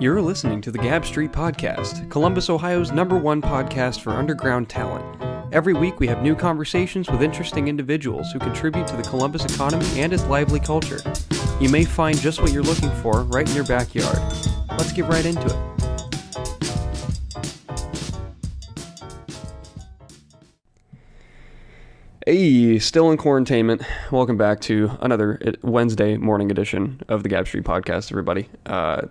You're listening to the Gab Street Podcast, Columbus, Ohio's #1 podcast for underground talent. Every week we have new conversations with interesting individuals who contribute to the Columbus economy and its lively culture. You may find just what you're looking for right in your backyard. Let's get right into it. Hey, still in quarantainment. Welcome back to another Wednesday morning edition of the Gab Street Podcast, everybody.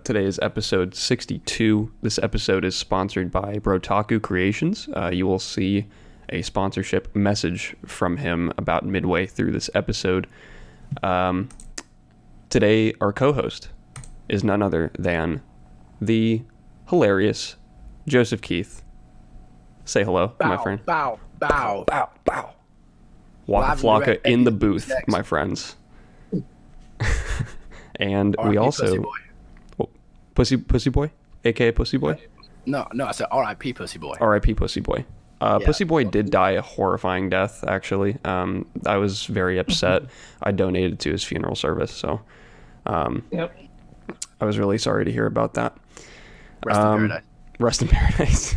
Today is episode 62. This episode is sponsored by Brotaku Creations. You will see a sponsorship message from him about midway through this episode. Today, our co-host is none other than the hilarious Joseph Keith. Say hello, my friend. Bow. Waka Flocka in the booth, my friends. And we also... Pussy Boy? A.K.A. Pussy Boy? No, I said R.I.P. Pussy Boy. R.I.P. Pussy Boy. Yeah. Pussy Boy did die a horrifying death, actually. I was very upset. I donated to his funeral service, so... Yep. I was really sorry to hear about that. Rest in paradise. Rest in paradise.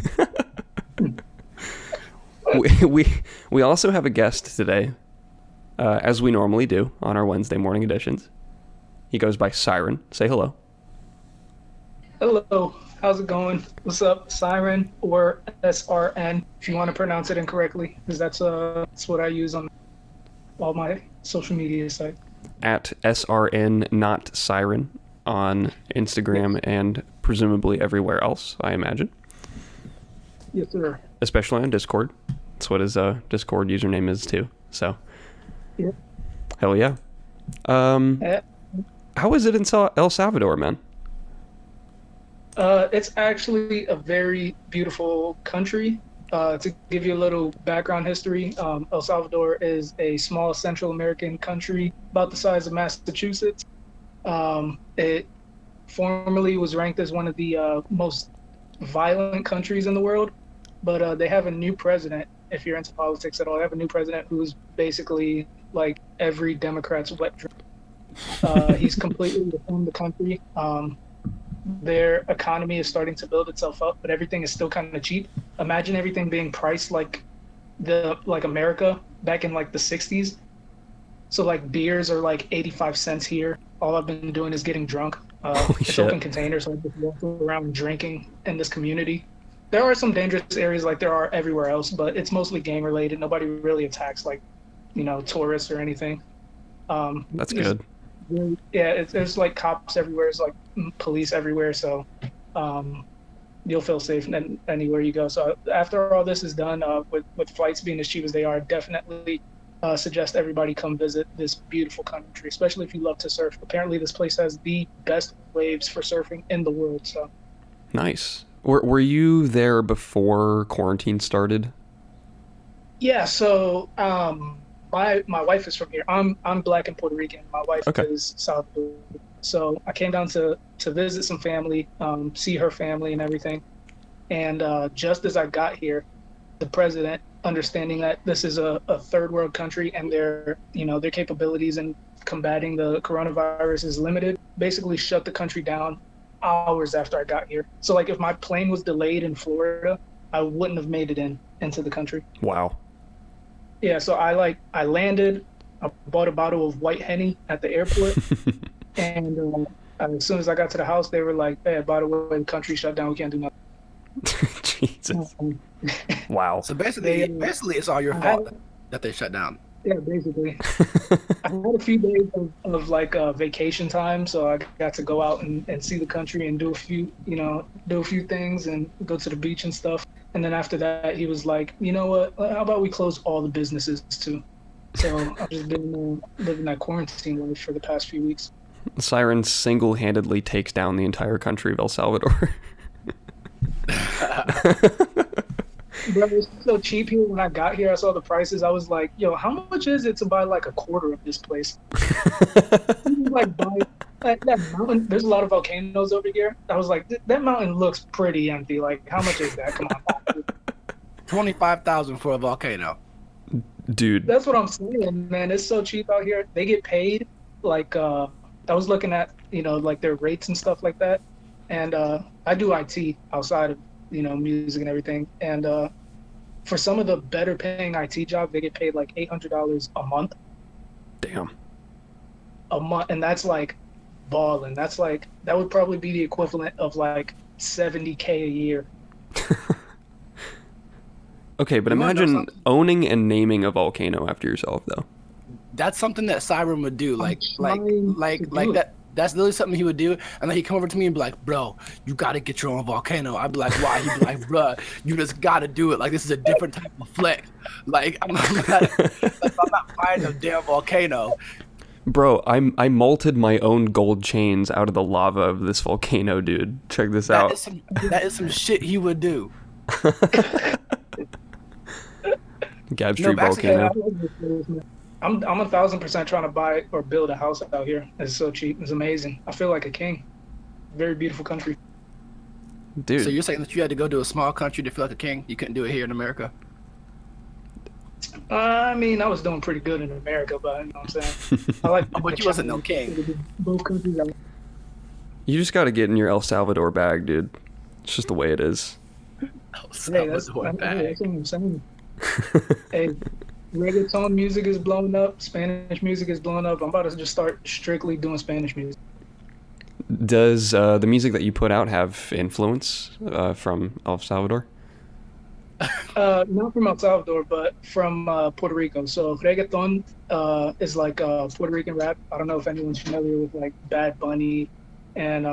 We also have a guest today, as we normally do on our Wednesday morning editions. He goes by Siren. Say hello. Hello. How's it going? What's up, Siren or SRN, if you want to pronounce it incorrectly, because that's what I use on all my social media sites. At SRN not Siren on Instagram and presumably everywhere else, I imagine. Yes, sir. Especially on Discord. That's what his Discord username is too. So, yeah. Hell yeah. How is it in El Salvador, man? It's actually a very beautiful country. To give you a little background history, El Salvador is a small Central American country about the size of Massachusetts. It formerly was ranked as one of the most violent countries in the world, but they have a new president. If you're into politics at all, they have a new president who's basically like every Democrat's wet dream. He's completely reformed the country. Their economy is starting to build itself up, but everything is still kind of cheap. Imagine everything being priced like America back in like the 60s. So like beers are like 85 cents here. All I've been doing is getting drunk. It's open containers, so I just walk around drinking in this community. There are some dangerous areas like there are everywhere else, but it's mostly gang related. Nobody really attacks like, tourists or anything. That's good. Yeah, there's like cops everywhere. There's like police everywhere, so you'll feel safe anywhere you go. So after all this is done, with flights being as cheap as they are, definitely suggest everybody come visit this beautiful country, especially if you love to surf. Apparently, this place has the best waves for surfing in the world. So nice. Were you there before quarantine started? Yeah. So my wife is from here. I'm Black and Puerto Rican. My wife is Salvadorian. So I came down to visit some family, see her family and everything. And just as I got here, the president, understanding that this is a third world country and their capabilities in combating the coronavirus is limited, basically shut the country down hours after I got here. So like if my plane was delayed in Florida, I wouldn't have made it into the country. Wow. Yeah, so I landed, I bought a bottle of white Henny at the airport, and as soon as I got to the house, they were like, hey, by the way, the country shut down, we can't do nothing. Jesus. Wow. So basically it's all your fault that they shut down. Yeah, basically. I had a few days of like vacation time, so I got to go out and see the country and do a few things and go to the beach and stuff. And then after that, he was like, you know what? How about we close all the businesses too? So I've just been living that quarantine life for the past few weeks. Siren single-handedly takes down the entire country of El Salvador. Bro, it's so cheap here. When I got here, I saw the prices. I was like, yo, how much is it to buy like a quarter of this place? Like buy that mountain. There's a lot of volcanoes over here. I was like, that mountain looks pretty empty. Like, how much is that? Come on. 25,000 for a volcano. Dude. That's what I'm saying, man. It's so cheap out here. They get paid like I was looking at, like their rates and stuff like that. and I do IT outside of music and everything. And for some of the better paying IT jobs, they get paid like $800 a month. Damn. A month, and that's like balling. That's like that would probably be the equivalent of like $70K a year. Okay, but You wanna know imagine something? owning and naming a volcano after yourself, though. That's something that Siren would do. I'm trying to do it. That. That's literally something he would do. And then he'd come over to me and be like, "Bro, you gotta get your own volcano." I'd be like, "Why?" He'd be like, "Bruh, you just gotta do it. Like this is a different type of flex. Like I'm not buying a damn volcano." Bro, I molted my own gold chains out of the lava of this volcano, dude. Check this That out. is some shit he would do. Gab No, Street but actually, volcano. I'm 1,000% trying to buy or build a house out here. It's so cheap. It's amazing. I feel like a king. Very beautiful country. Dude. So you're saying that you had to go to a small country to feel like a king? You couldn't do it here in America? I mean, I was doing pretty good in America, but you know what I'm saying. I like. But you wasn't no king. Both countries. You just gotta get in your El Salvador bag, dude. It's just the way it is. Hey, that's what I'm saying. Hey, reggaeton music is blowing up. Spanish music is blowing up. I'm about to just start strictly doing Spanish music. Does the music that you put out have influence from El Salvador? Not from El Salvador, but from Puerto Rico. So reggaeton is like Puerto Rican rap. I don't know if anyone's familiar with like Bad Bunny and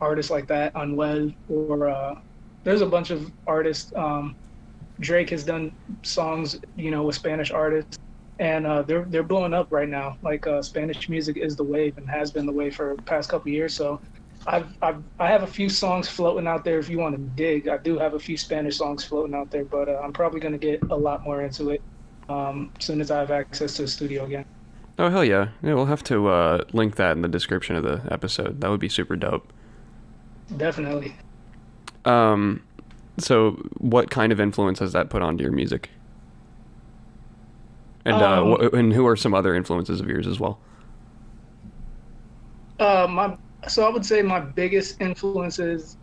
artists like that, Anuel, or there's a bunch of artists. Drake has done songs, with Spanish artists, and they're blowing up right now. Like Spanish music is the wave and has been the wave for the past couple of years. So I have a few songs floating out there. If you want to dig, I do have a few Spanish songs floating out there, but I'm probably going to get a lot more into it as soon as I have access to the studio again. Oh, hell yeah. Yeah, we'll have to link that in the description of the episode. That would be super dope. Definitely. So what kind of influence has that put onto your music? And and who are some other influences of yours as well? So I would say my biggest influences,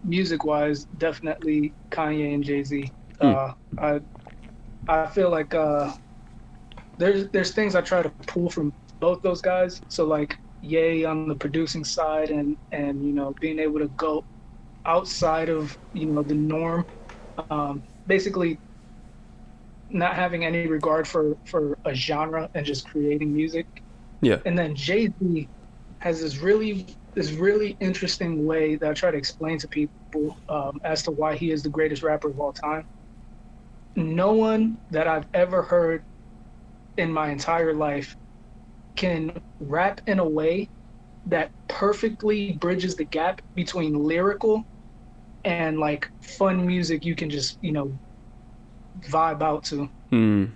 music-wise, definitely Kanye and Jay-Z. I feel like there's things I try to pull from both those guys. So like Ye on the producing side, and being able to go outside of the norm, basically not having any regard for a genre and just creating music. Yeah. And then Jay-Z has this really interesting way that I try to explain to people as to why he is the greatest rapper of all time. No one that I've ever heard in my entire life can rap in a way that perfectly bridges the gap between lyrical and like fun music you can just vibe out to. You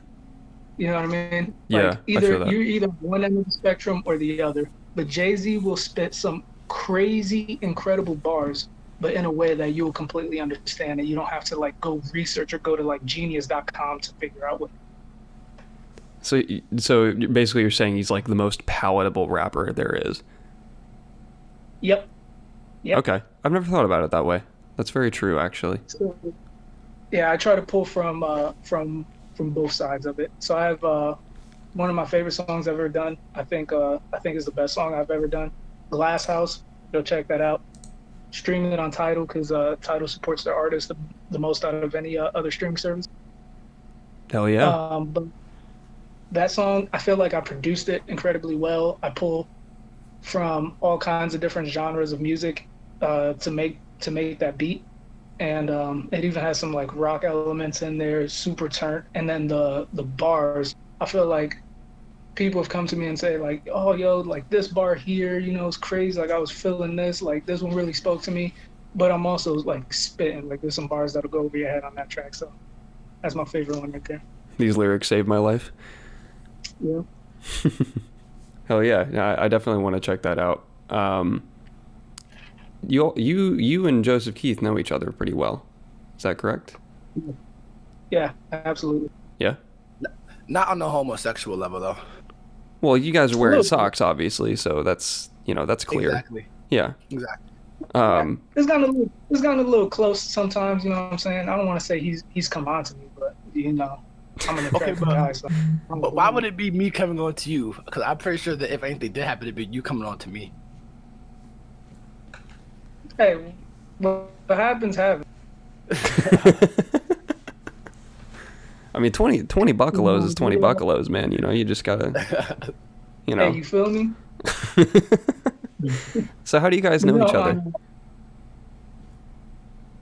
know what I mean? Yeah, like I feel that. you're either one end of the spectrum or the other. But Jay-Z will spit some crazy, incredible bars, but in a way that you will completely understand, and you don't have to like go research or go to like genius.com to figure out what. So basically you're saying he's like the most palatable rapper there is. Yep. Okay. I've never thought about it that way. That's very true, actually. So, yeah, I try to pull from both sides of it. So I have one of my favorite songs I've ever done. I think is the best song I've ever done. Glass House. Go check that out. Streaming it on Tidal because Tidal supports their artists the most out of any other streaming service. Hell yeah. But that song, I feel like I produced it incredibly well. I pull from all kinds of different genres of music to make that beat, and it even has some like rock elements in there, super turnt. And then the bars, I feel like people have come to me and say like, oh yo, like this bar here, it's crazy, like I was feeling this, like this one really spoke to me. But I'm also like spitting, like there's some bars that'll go over your head on that track. So that's my favorite one right there. These lyrics saved my life. Yeah. Hell yeah. I definitely want to check that out. You and Joseph Keith know each other pretty well. Is that correct? Yeah, absolutely. Yeah? Not on the homosexual level, though. Well, you guys are wearing socks, obviously, so that's clear. Exactly. Yeah. Exactly. It's gotten a little close sometimes. You know what I'm saying? I don't want to say he's come on to me, but I'm an Okay, attractive guy. So but why would it be me coming on to you? Because I'm pretty sure that if anything did happen, it'd be you coming on to me. Hey, what happens happens. I mean, 20 buckalos is 20 buckalos, man. You know, you just gotta, you know. Hey, you feel me? So how do you guys know each other?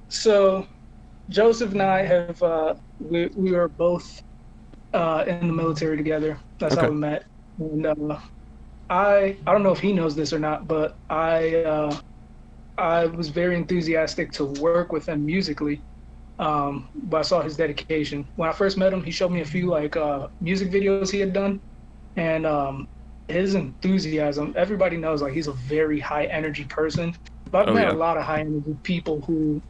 So Joseph and I have we were both in the military together. That's Okay. how we met. And I don't know if he knows this or not, but I was very enthusiastic to work with him musically. But I saw his dedication. When I first met him, he showed me a few music videos he had done, and his enthusiasm. Everybody knows like he's a very high energy person. But I've met a lot of high energy people who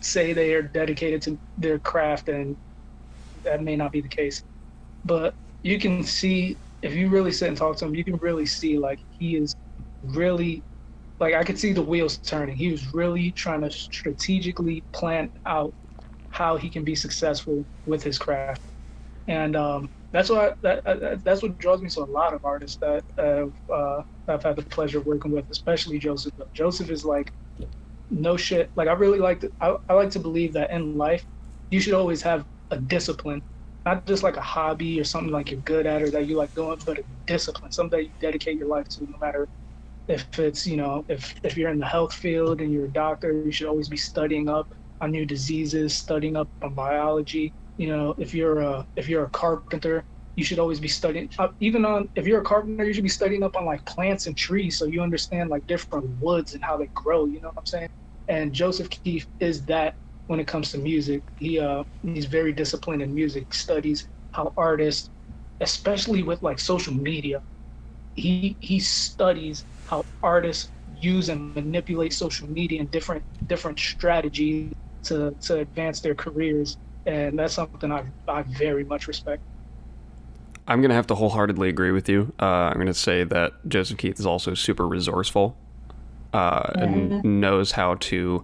say they are dedicated to their craft, and that may not be the case. But you can see if you really sit and talk to him, you can really see like he is really like I could see the wheels turning. He was really trying to strategically plan out how he can be successful with his craft, and that's that's what draws me to a lot of artists that I've had the pleasure of working with, especially Joseph. Joseph is like no shit. Like I really I like to believe that in life you should always have a discipline, not just like a hobby or something like you're good at or that you like doing, but a discipline, something that you dedicate your life to, no matter if it's if you're in the health field and you're a doctor, you should always be studying up on new diseases, studying up on biology. If you're a carpenter, you should always be studying up. If you're a carpenter, you should be studying up on like plants and trees so you understand like different woods and how they grow. You know what I'm saying? And Joseph Keefe is that when it comes to music. He's very disciplined in music, studies how artists, especially with like social media, he studies how artists use and manipulate social media and different strategies to advance their careers, and that's something I very much respect. I'm going to have to wholeheartedly agree with you. I'm going to say that Joseph Keith is also super resourceful and knows how to,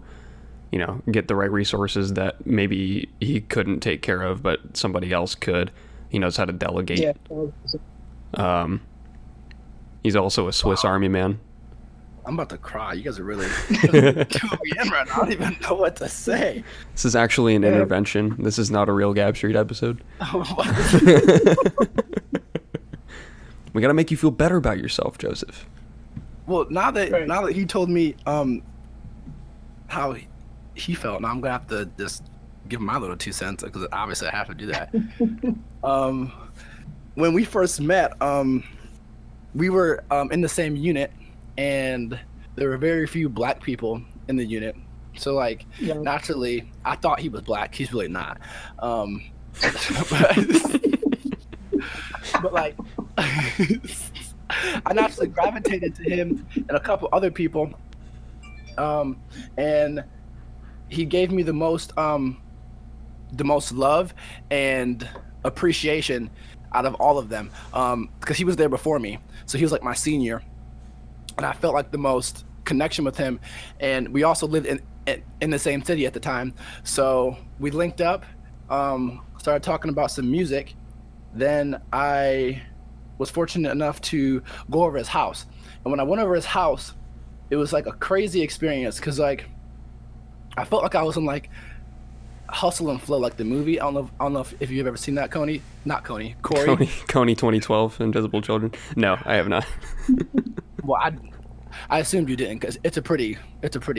get the right resources that maybe he couldn't take care of, but somebody else could. He knows how to delegate. Yeah. He's also a Swiss Army man. I'm about to cry. You guys are really doing me in right now. I don't even know what to say. This is actually an intervention. This is not a real Gab Street episode. We got to make you feel better about yourself, Joseph. Well, now that he told me how he felt, now I'm gonna have to just give him my little 2 cents because obviously I have to do that. When we first met, we were in the same unit, and there were very few black people in the unit. So naturally, I thought he was black. He's really not. But like, I naturally gravitated to him and a couple other people, and he gave me the most love and appreciation out of all of them, because he was there before me, so he was like my senior, and I felt like the most connection with him. And we also lived in the same city at the time, so we linked up, started talking about some music. Then I was fortunate enough to go over his house, and when I went over his house, it was like a crazy experience because like I felt like I was in like Hustle and Flow, like the movie. I don't know if you've ever seen that, Coney. Not Coney, Corey. Coney 2012, Invisible Children. No, I have not. Well, I assumed you didn't, because it's a pretty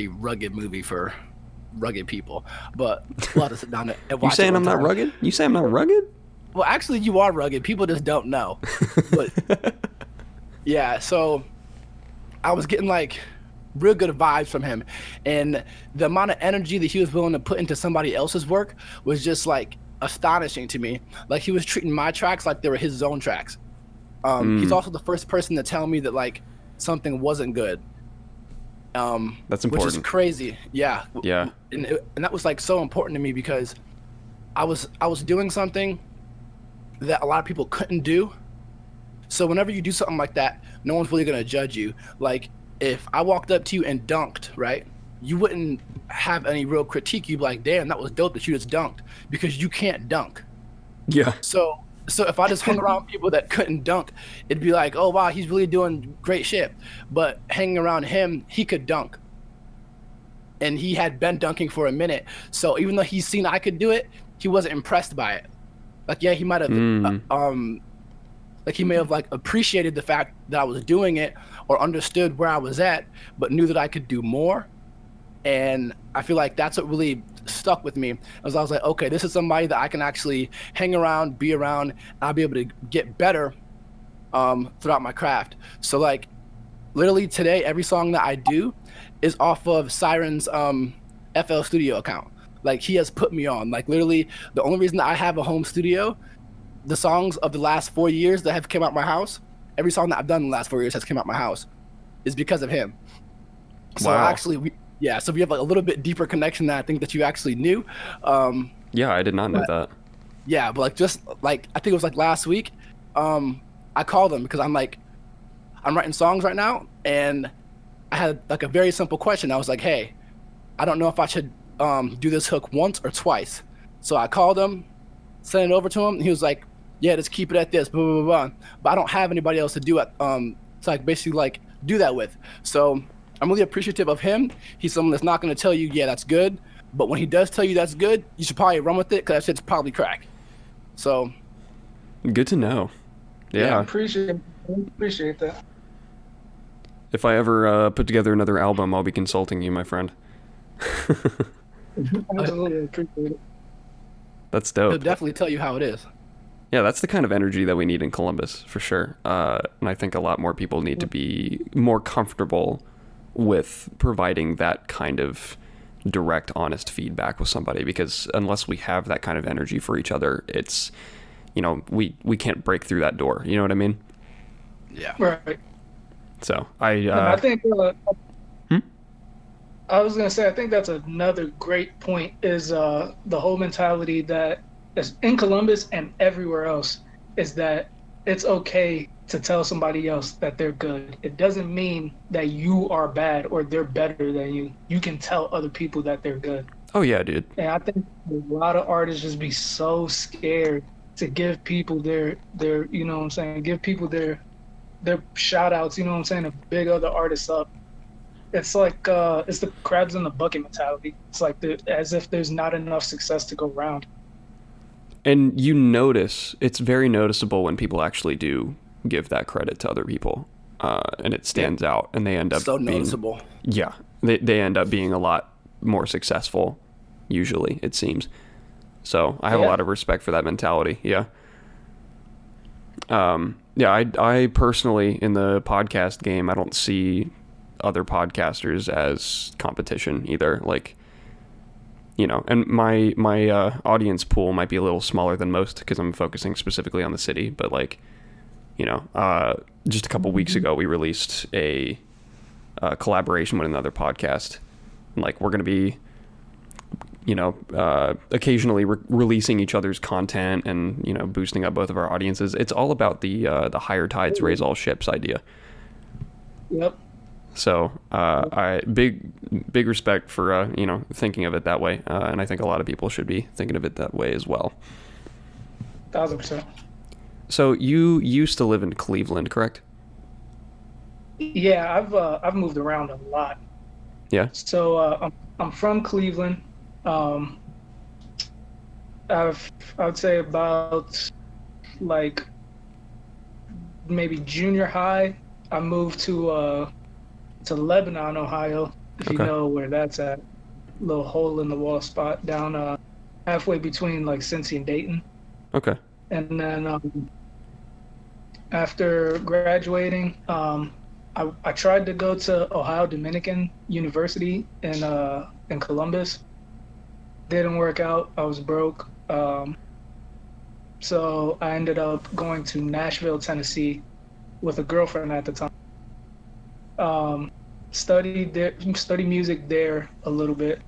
rugged movie for rugged people. But we'll have to sit down and watch. You saying I'm not rugged? You saying I'm not rugged? Well, actually, you are rugged. People just don't know. But yeah, so I was getting like real good vibes from him, and the amount of energy that he was willing to put into somebody else's work was just like astonishing to me. Like he was treating my tracks like they were his own tracks. He's also the first person to tell me that like something wasn't good. That's important. Which is crazy. Yeah. Yeah. And that was like so important to me because I was doing something that a lot of people couldn't do. So whenever you do something like that, no one's really gonna judge you. Like if I walked up to you and dunked, right, you wouldn't have any real critique. You'd be like, damn, that was dope that you just dunked, because you can't dunk. Yeah. So if I just hung around people that couldn't dunk, it'd be like, oh wow, he's really doing great shit. But hanging around him, he could dunk, and he had been dunking for a minute. So even though he's seen I could do it, he wasn't impressed by it. Like, yeah, he might have like he may have like appreciated the fact that I was doing it or understood where I was at, but knew that I could do more. And I feel like that's what really stuck with me, as I was like, okay, this is somebody that I can actually hang around, be around, and I'll be able to get better throughout my craft. So like literally today, every song that I do is off of Siren's FL Studio account. Like, he has put me on. Like, literally the only reason that I have a home studio, the songs of the last 4 years that have come out my house, every song that I've done in the last 4 years has come out my house, is because of him. So Wow. actually, so we have like a little bit deeper connection than I think that you actually knew. Yeah, I did not know that. Yeah, but like just like I think it was like last week, I called him because I'm writing songs right now, and I had like a very simple question. I was like, hey, I don't know if I should do this hook once or twice. So I called him, sent it over to him, and he was like, yeah, just keep it at this, blah, blah, blah, blah. But I don't have anybody else to do it, to like basically like do that with. So I'm really appreciative of him. He's someone that's not going to tell you, yeah, that's good. But when he does tell you that's good, you should probably run with it, because that shit's probably crack. So. Good to know. Yeah. Appreciate that. If I ever put together another album, I'll be consulting you, my friend. Absolutely appreciate it. That's He'll dope. definitely tell you how it is. Yeah, that's the kind of energy that we need in Columbus, for sure. And I think a lot more people need to be more comfortable with providing that kind of direct, honest feedback with somebody, because unless we have that kind of energy for each other, it's, we can't break through that door. You know what I mean? Yeah. Right. So I think I was gonna say, I think that's another great point, is the whole mentality that is in Columbus and everywhere else, is that it's okay to tell somebody else that they're good. It doesn't mean that you are bad or they're better than you. You can tell other people that they're good. Oh yeah, dude. And I think a lot of artists just be so scared to give people their you know what I'm saying, give people their shout outs, you know what I'm saying, to big other artists up. It's like it's the crabs in the bucket mentality. It's like as if there's not enough success to go around. And you notice, it's very noticeable when people actually do give that credit to other people, and it stands out, and they end up So being, noticeable. yeah, they end up being a lot more successful, usually, it seems. So I have a lot of respect for that mentality. Yeah. I personally, in the podcast game, I don't see other podcasters as competition either. Like, and my audience pool might be a little smaller than most, because I'm focusing specifically on the city, but like, just a couple weeks ago, we released a collaboration with another podcast, and like, we're going to be, occasionally releasing each other's content and, boosting up both of our audiences. It's all about the higher tides raise all ships idea. Yep. So I big respect for thinking of it that way, and I think a lot of people should be thinking of it that way as well. 1000%. So you used to live in Cleveland, correct? Yeah, I've moved around a lot. Yeah. So I'm from Cleveland. I would say about like maybe junior high, I moved to Lebanon, Ohio, if you know where that's at. Little hole in the wall spot down halfway between like Cincy and Dayton. Okay. And then after graduating, I tried to go to Ohio Dominican University in Columbus. Didn't work out. I was broke. So I ended up going to Nashville, Tennessee with a girlfriend at the time. Studied music there a little bit.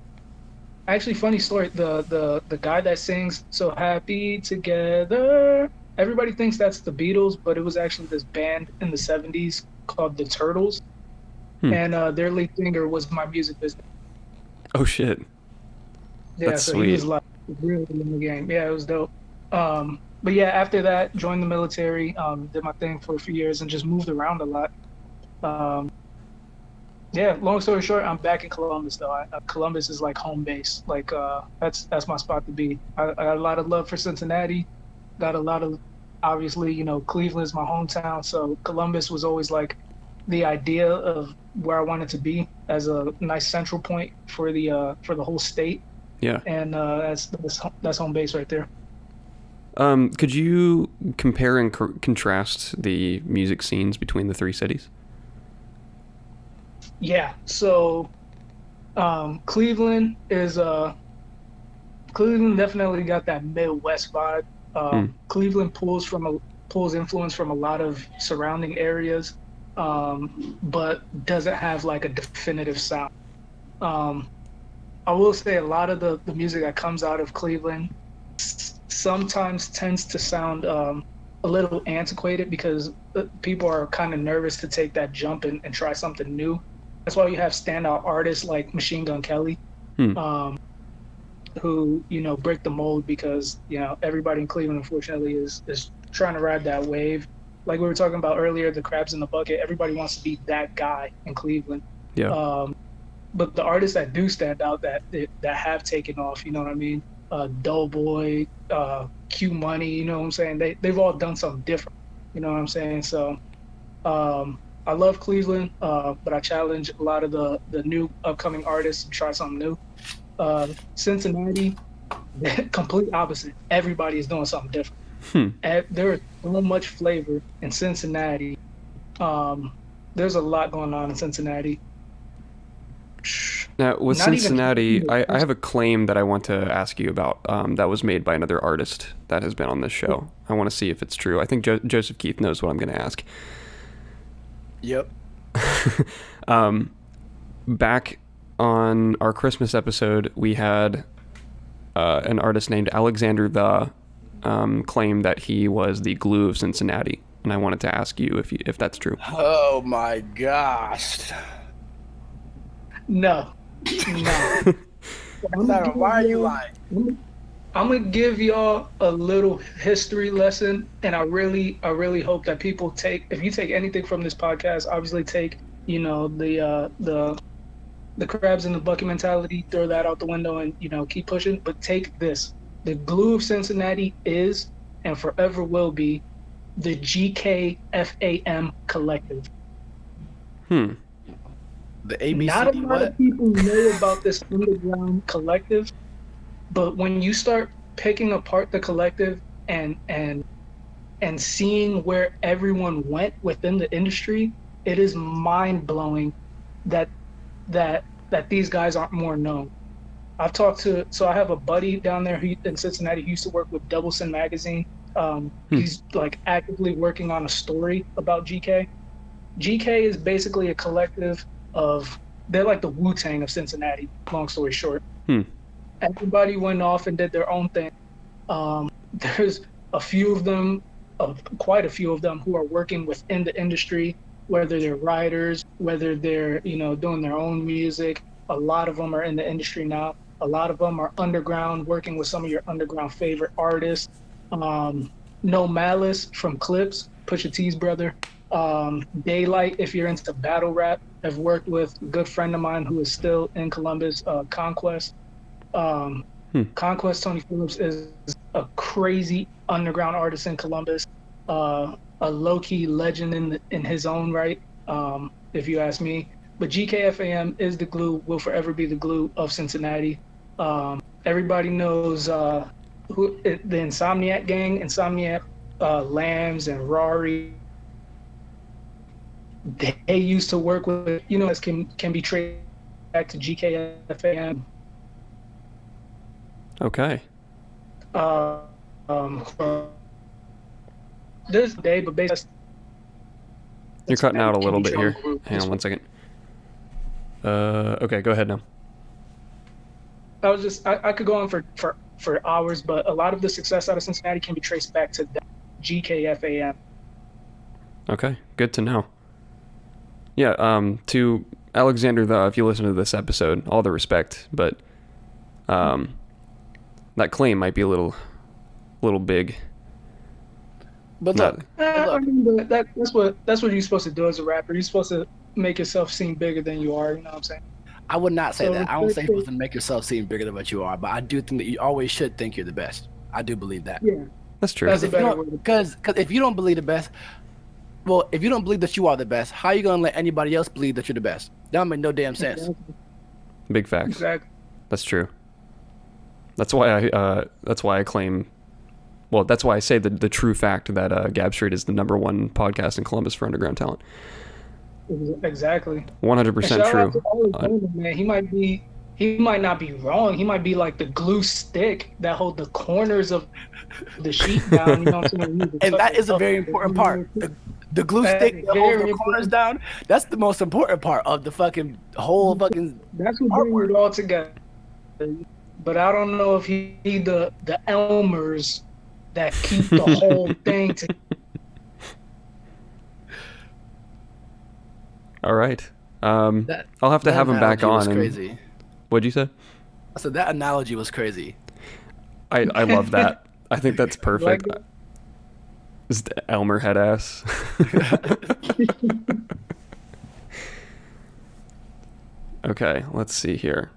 Actually, funny story, the guy that sings "So Happy Together," everybody thinks that's the Beatles, but it was actually this band in the 70s called the Turtles. and their lead singer was my music business. Oh shit. Yeah, That's so sweet. he was like really in the game. Yeah, it was dope. But yeah, after that, joined the military, did my thing for a few years, and just moved around a lot. Um, yeah, long story short, I'm back in Columbus though. Columbus is like home base. Like that's my spot to be. I got a lot of love for Cincinnati. Got a lot of, obviously, Cleveland's my hometown, so Columbus was always like the idea of where I wanted to be as a nice central point for the whole state. Yeah. And that's home base right there. Could you compare and contrast the music scenes between the three cities? Yeah. So Cleveland is Cleveland definitely got that Midwest vibe. Cleveland pulls influence from a lot of surrounding areas, but doesn't have like a definitive sound. I will say a lot of the music that comes out of Cleveland sometimes tends to sound a little antiquated because people are kind of nervous to take that jump and try something new. That's why you have standout artists like Machine Gun Kelly, who break the mold because everybody in Cleveland unfortunately is trying to ride that wave. Like we were talking about earlier, the crabs in the bucket. Everybody wants to be that guy in Cleveland. Yeah. But the artists that do stand out that have taken off, you know what I mean? Doughboy, Q Money, you know what I'm saying? They've all done something different, you know what I'm saying? So I love Cleveland, but I challenge a lot of the new upcoming artists to try something new. Cincinnati, complete opposite. Everybody is doing something different. There is so much flavor in Cincinnati. There's a lot going on in Cincinnati. Now, with Not even- Cincinnati, I have a claim that I want to ask you about that was made by another artist that has been on this show. I want to see if it's true. I think Joseph Keith knows what I'm going to ask. Yep. Back on our Christmas episode, we had an artist named Alexander the claim that he was the glue of Cincinnati, and I wanted to ask you if that's true. Oh my gosh. No. Why are you lying? I'm gonna give y'all a little history lesson, and I really hope that people if you take anything from this podcast, obviously take the crabs in the bucket mentality, throw that out the window, and keep pushing. But take this: the glue of Cincinnati is and forever will be the GKFAM collective. The ABCD. Not a lot of people know about this underground collective, but when you start picking apart the collective and seeing where everyone went within the industry, it is mind-blowing that these guys aren't more known. I have a buddy down there in Cincinnati who used to work with Double Sin magazine. He's like actively working on a story about GK. GK is basically a collective they're like the Wu-Tang of Cincinnati, long story short. Everybody went off and did their own thing. There's quite a few of them who are working within the industry, whether they're writers, whether they're, doing their own music. A lot of them are in the industry now. A lot of them are underground, working with some of your underground favorite artists. No Malice from Clips, Pusha T's brother. Daylight, if you're into battle rap, I've worked with a good friend of mine who is still in Columbus, Conquest. Conquest Tony Phillips is a crazy underground artist in Columbus, a low-key legend in his own right, if you ask me. But GKFAM is the glue, will forever be the glue of Cincinnati. Everybody knows the Insomniac gang, Insomniac, Lambs and Rari. They used to work with, this can be traced back to GKFAM. Okay. This day, but basically, You're cutting out a little bit here. Hang on one second. Okay, go ahead now. I could go on for hours, but a lot of the success out of Cincinnati can be traced back to GKFAM. Okay, good to know. Yeah, to Alexander, though, if you listen to this episode, all the respect, but that claim might be a little big. But Not- look, I mean, but that's what you're supposed to do as a rapper. You're supposed to make yourself seem bigger than you are. You know what I'm saying? I would not say So that. I don't say respect you're supposed to make yourself seem bigger than what you are, but I do think that you always should think you're the best. I do believe that. Yeah, That's true. That's a better way. Because if you don't believe the best, well, if you don't believe that you are the best, how are you gonna let anybody else believe that you're the best? That don't make no damn sense. Big facts. Exactly. That's true. That's why I claim. Well, that's why I say the true fact that Gab Street is the #1 podcast in Columbus for underground talent. Exactly. 100% And shout out true. to Alexander, man. He might not be wrong. He might be like the glue stick that hold the corners of the sheet down. You know what I'm saying? And that is a very important part. The glue stick that holds the corners down, that's the most important part of the fucking whole fucking That's what brings it all together. But I don't know if he the Elmers that keep the whole thing together. All right. I'll have to that have him back analogy was on. crazy. What'd you say? I said that analogy was crazy. I love that. I think that's perfect. Like it? Just Elmer head ass. Okay, let's see here.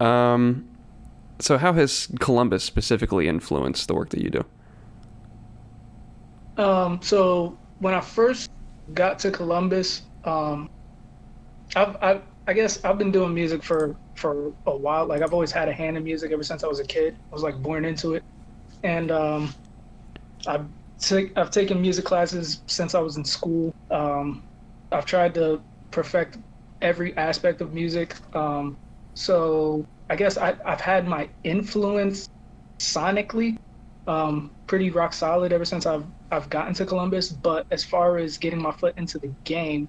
So how has Columbus specifically influenced the work that you do? So when I first got to Columbus, I guess I've been doing music for a while. Like I've always had a hand in music ever since I was a kid. I was like born into it, and I've taken music classes since I was in school. I've tried to perfect every aspect of music. So I guess I've had my influence sonically pretty rock solid ever since I've gotten to Columbus. But as far as getting my foot into the game,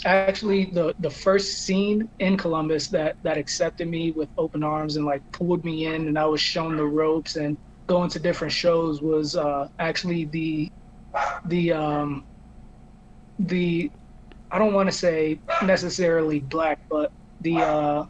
actually the first scene in Columbus that accepted me with open arms and like pulled me in, and I was shown the ropes and going to different shows was actually the I don't want to say necessarily black, but the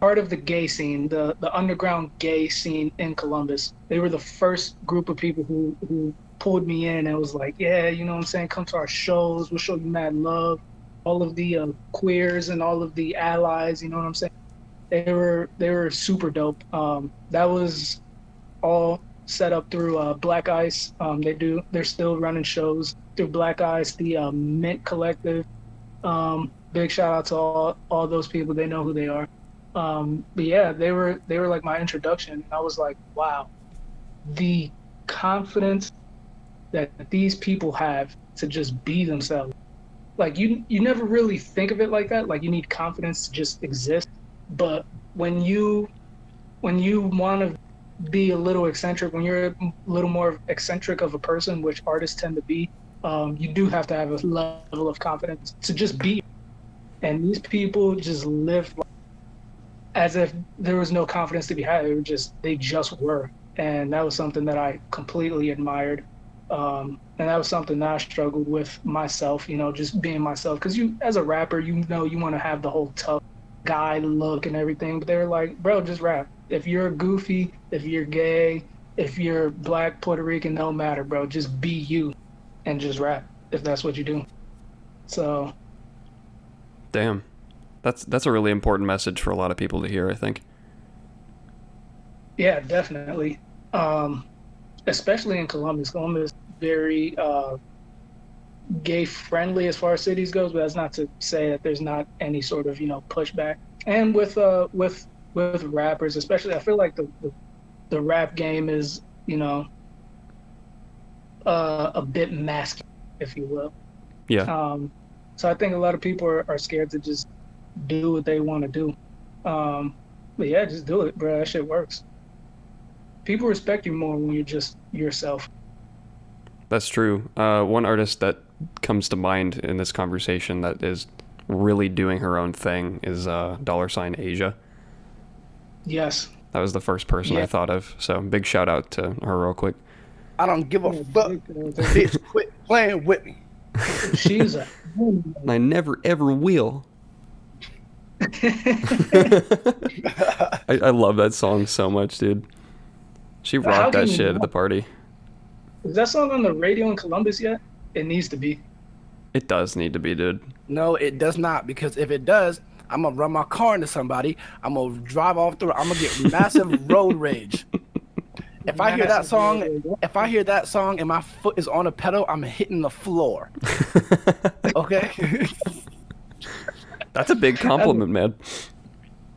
part of the gay scene, the underground gay scene in Columbus. They were the first group of people who pulled me in and was like, yeah, you know what I'm saying, come to our shows, we'll show you mad love. All of the queers and all of the allies, you know what I'm saying, they were super dope. That was all set up through Black Ice. They're still running shows through Black Ice, the Mint Collective. Big shout out to all those people. They know who they are. But yeah, they were like my introduction. I was like, wow, the confidence that these people have to just be themselves. Like you never really think of it like that. Like you need confidence to just exist. But when you want to be a little eccentric, when you're a little more eccentric of a person, which artists tend to be, you do have to have a level of confidence to just be. And these people just live as if there was no confidence to be had. They just were. And that was something that I completely admired. And that was something that I struggled with myself, you know, just being myself. Because you, as a rapper, you know, you want to have the whole tough guy look and everything. But they were like, bro, just rap. If you're goofy, if you're gay, if you're black, Puerto Rican, no matter, bro. Just be you and just rap if that's what you do. So. Damn. That's a really important message for a lot of people to hear, I think. Yeah, definitely. Especially in Columbus. Columbus is very gay friendly as far as cities goes, but that's not to say that there's not any sort of, you know, pushback. And with rappers, especially, I feel like the rap game is, you know, a bit masculine, if you will. Yeah. So I think a lot of people are scared to just do what they want to do. But yeah, just do it, bro. That shit works. People respect you more when you're just yourself. That's true. One artist that comes to mind in this conversation that is really doing her own thing is $Asia. Yes. That was the first person I thought of. So big shout out to her real quick. I don't give a fuck. Bitch, quit playing with me. She's a. And I never ever will. I love that song so much, dude. She How rocked that can you shit at not? the party. Is that song on the radio in Columbus yet? It needs to be. It does need to be, dude. No, it does not, because if it does, I'm gonna run my car into somebody. I'm gonna drive off the. I'm gonna get massive road rage. If I hear that song and my foot is on a pedal, I'm hitting the floor. Okay. That's a big compliment, man.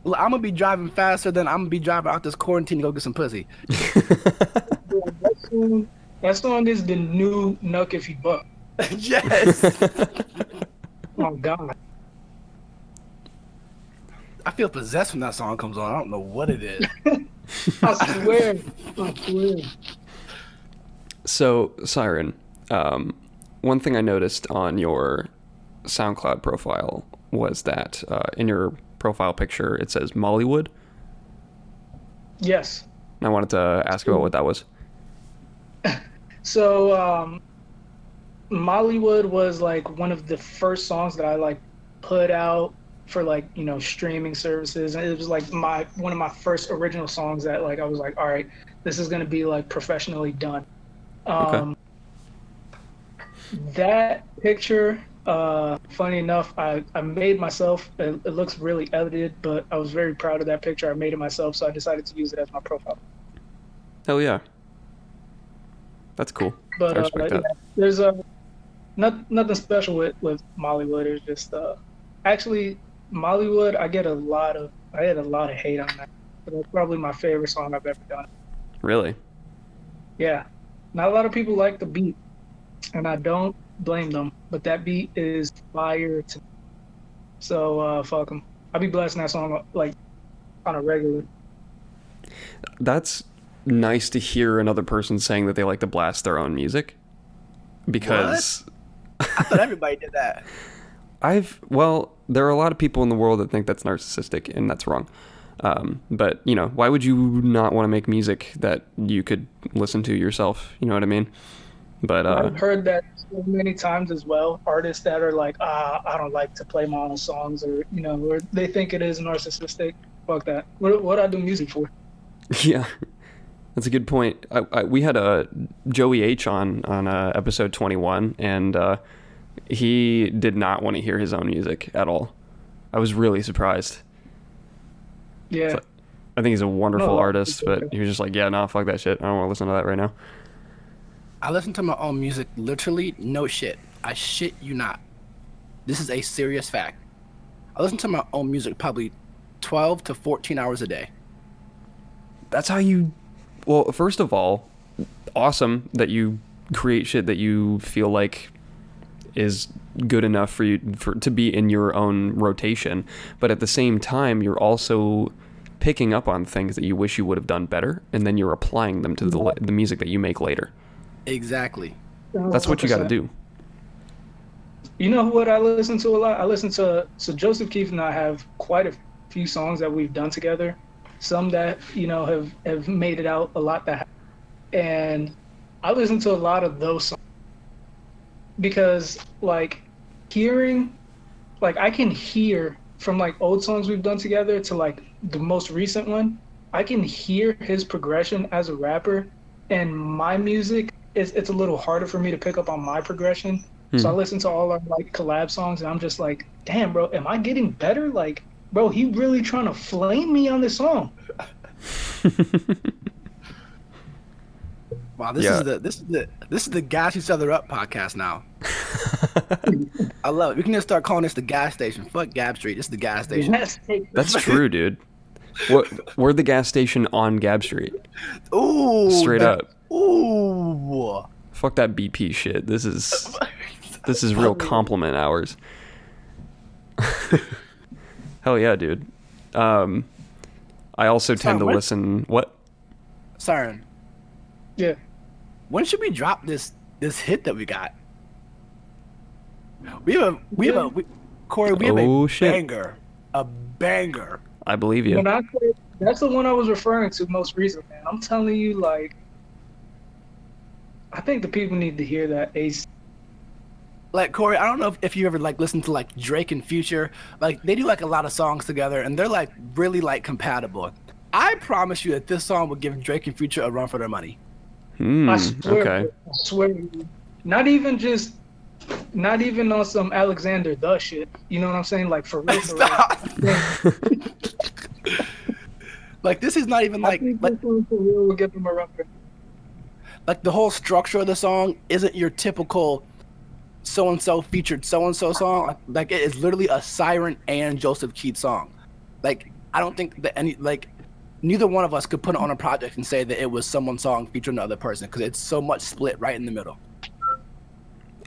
I'm gonna be driving faster than I'm gonna be driving out this quarantine to go get some pussy. That song is the new Nuck If You Buck. Yes. Oh God. I feel possessed when that song comes on. I don't know what it is. I swear. I swear. So, Siren, one thing I noticed on your SoundCloud profile was that in your profile picture it says Mollywood. Yes. And I wanted to ask about what that was. So, Mollywood was like one of the first songs that I like put out for like, you know, streaming services. And it was like one of my first original songs that like I was like, all right, this is gonna be like professionally done. Okay. That picture, funny enough, I made myself. It looks really edited, but I was very proud of that picture. I made it myself, so I decided to use it as my profile. Hell yeah. That's cool. But I respect that. yeah, there's nothing special with Mollywood. It's just actually Mollywood. I had a lot of hate on that. But that's probably my favorite song I've ever done. Really? Yeah, not a lot of people like the beat, and I don't blame them. But that beat is fire to me. So fuck them. I'll be blasting that song like on a regular. That's nice to hear another person saying that they like to blast their own music. Because I thought everybody did that. well, there are a lot of people in the world that think that's narcissistic, and that's wrong. But, you know, why would you not want to make music that you could listen to yourself? You know what I mean? But I've heard that so many times as well. Artists that are like, I don't like to play my own songs, or you know, or they think it is narcissistic. Fuck that. What I do music for? yeah, that's a good point. We had a Joey H on episode 21, and he did not want to hear his own music at all. I was really surprised. Yeah. So, I think he's a wonderful No, artist, but he was just like, yeah, no, fuck that shit. I don't want to listen to that right now. I listen to my own music literally, no shit. I shit you not. This is a serious fact. I listen to my own music probably 12 to 14 hours a day. That's how you... Well, first of all, awesome that you create shit that you feel like is good enough for you to be in your own rotation. But at the same time, you're also picking up on things that you wish you would have done better, and then you're applying them to the music that you make later. Exactly. That's what you got to do. You know what I listen to a lot? I listen to Joseph Keefe and I have quite a few songs that we've done together. Some that, you know, have made it out a lot and I listen to a lot of those songs because like hearing, like I can hear from like old songs we've done together to like the most recent one, I can hear his progression as a rapper, and my music it's a little harder for me to pick up on my progression. So I listen to all our like collab songs and I'm just like, damn bro, am I getting better? Like, bro, he really trying to flame me on this song. Wow, this is the gas each other up podcast now. I love it. We can just start calling this the gas station. Fuck Gab Street. This is the gas station. That's true, dude. We're the gas station on Gab Street. Ooh, straight up. Ooh, fuck that BP shit. This is real compliment hours. Hell yeah, dude. I also tend to listen. What? Siren. Yeah. When should we drop this hit that we got? Corey, we have a banger. A banger. I believe you. When I say, that's the one I was referring to most recently, man. I'm telling you, like, I think the people need to hear that. Like Corey, I don't know if you ever like listen to like Drake and Future. Like they do like a lot of songs together, and they're like really like compatible. I promise you that this song would give Drake and Future a run for their money. I swear, Okay. I swear. Not even just, not even on some Alexander the shit. You know what I'm saying? Like for real, for real. Stop. Like this is not even I like think this one for real will give him a run for. like the whole structure of the song isn't your typical so and so featured so and so song. Like it is literally a Siren and Joseph Keats song. Like I don't think that any like neither one of us could put it on a project and say that it was someone's song featuring another person because it's so much split right in the middle.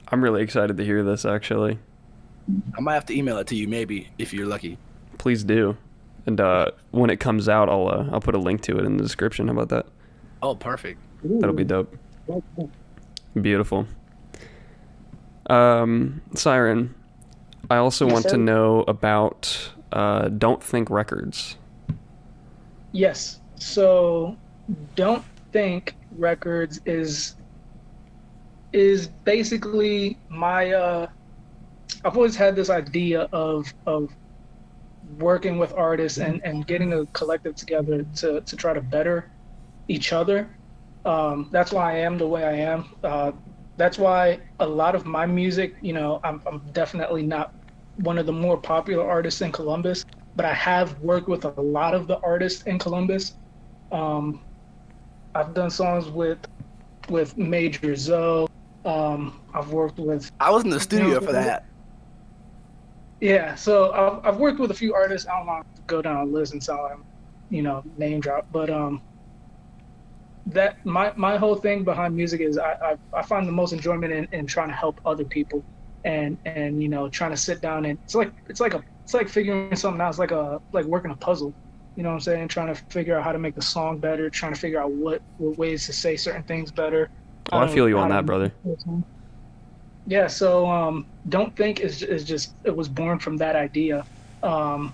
I'm really excited to hear this, actually. I might have to email it to you maybe if you're lucky. Please do. And when it comes out, I'll put a link to it in the description. How about that? Oh, perfect. That'll be dope. Beautiful. Siren, I also want to know about Don't Think Records. Yes. So, Don't Think Records is basically my. I've always had this idea of working with artists and getting a collective together to try to better each other. That's why I am the way I am. That's why a lot of my music, you know, I'm definitely not one of the more popular artists in Columbus, but I have worked with a lot of the artists in Columbus. I've done songs with Major Zoe. I've worked with. I was in the studio for that. Yeah, so I've worked with a few artists. I don't want to go down a list and sound like, you know, name drop, but that my whole thing behind music is I find the most enjoyment in trying to help other people, and you know, trying to sit down and it's like figuring something out. It's like working a puzzle. You know what I'm saying? Trying to figure out how to make the song better, trying to figure out what ways to say certain things better. Oh, I feel you on that, brother. Yeah, so Don't Think is just, it was born from that idea. The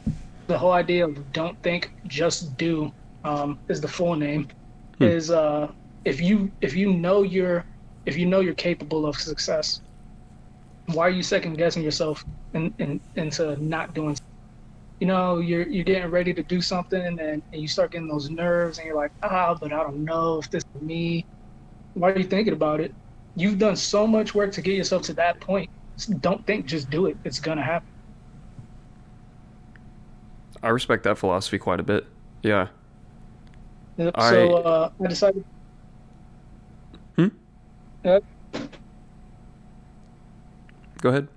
whole idea of Don't Think, Just Do is the full name. Is if you know you're capable of success, why are you second guessing yourself into not doing something? You know, you're getting ready to do something and you start getting those nerves and you're like, but I don't know if this is me. Why are you thinking about it? You've done so much work to get yourself to that point. Don't think, just do it. It's gonna happen. I respect that philosophy quite a bit. Yeah. Yep. So I decided. Go ahead.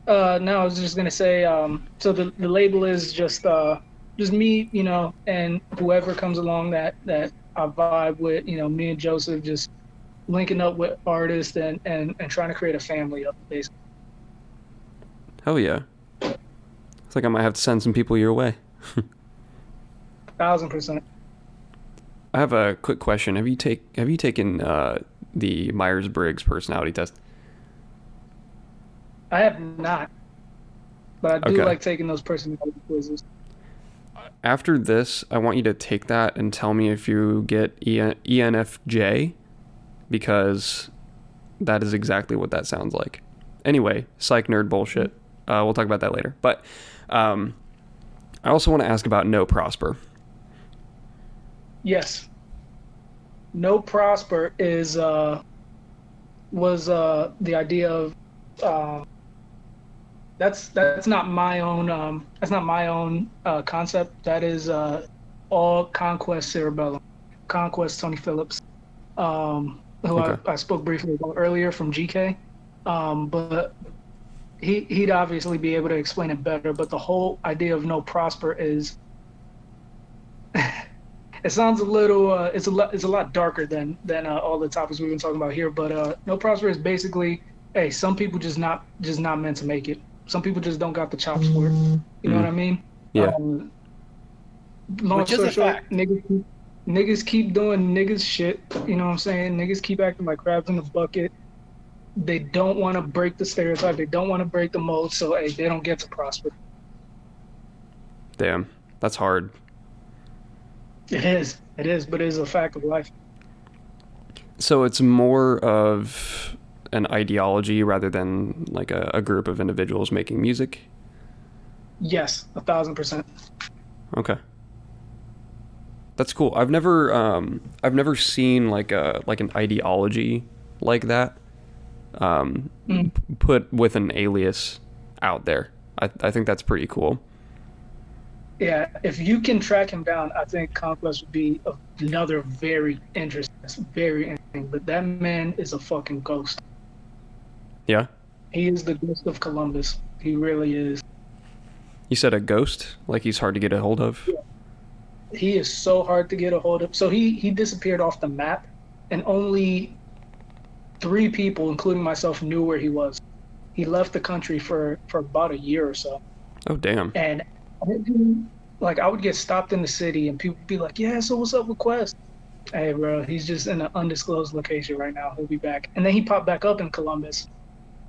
No, I was just gonna say. So the label is just me, you know, and whoever comes along that I vibe with, you know, me and Joseph just linking up with artists and trying to create a family up, basically. Hell yeah. It's like I might have to send some people your way. 1000%. I have a quick question. Have you taken the Myers-Briggs personality test? I have not, but I do Okay. like taking those personality quizzes. After this, I want you to take that and tell me if you get ENFJ, because that is exactly what that sounds like. Anyway, psych nerd bullshit. We'll talk about that later. But I also want to ask about No Prosper. Yes. No Prosper is was the idea of that's not my own concept. That is all Conquest Cerebellum, Conquest Tony Phillips, who Okay. I spoke briefly about earlier from GK, but he'd obviously be able to explain it better. But the whole idea of No Prosper is it sounds a little it's a lot darker than all the topics we've been talking about here. But No Prosper is basically, hey, some people just not meant to make it. Some people just don't got the chops for it. You know what I mean? Yeah. Long Which is story a short, fact. niggas keep doing niggas shit. You know what I'm saying? Niggas keep acting like crabs in the bucket. They don't want to break the stereotype. They don't want to break the mold. So hey, they don't get to prosper. Damn, that's hard. It is, but it is a fact of life. So it's more of an ideology rather than like a group of individuals making music? Yes, 1,000%. Okay. That's cool. I've never seen like an ideology like that put with an alias out there. I think that's pretty cool. Yeah, if you can track him down, I think Conquest would be another very interesting. But that man is a fucking ghost. Yeah. He is the ghost of Columbus. He really is. You said a ghost? Like he's hard to get a hold of? Yeah. He is so hard to get a hold of. So he disappeared off the map, and only 3 people, including myself, knew where he was. He left the country for about a year or so. Oh, damn. And I would get stopped in the city, and people would be like, "Yeah, so what's up with Quest?" Hey, bro, he's just in an undisclosed location right now. He'll be back. And then he popped back up in Columbus,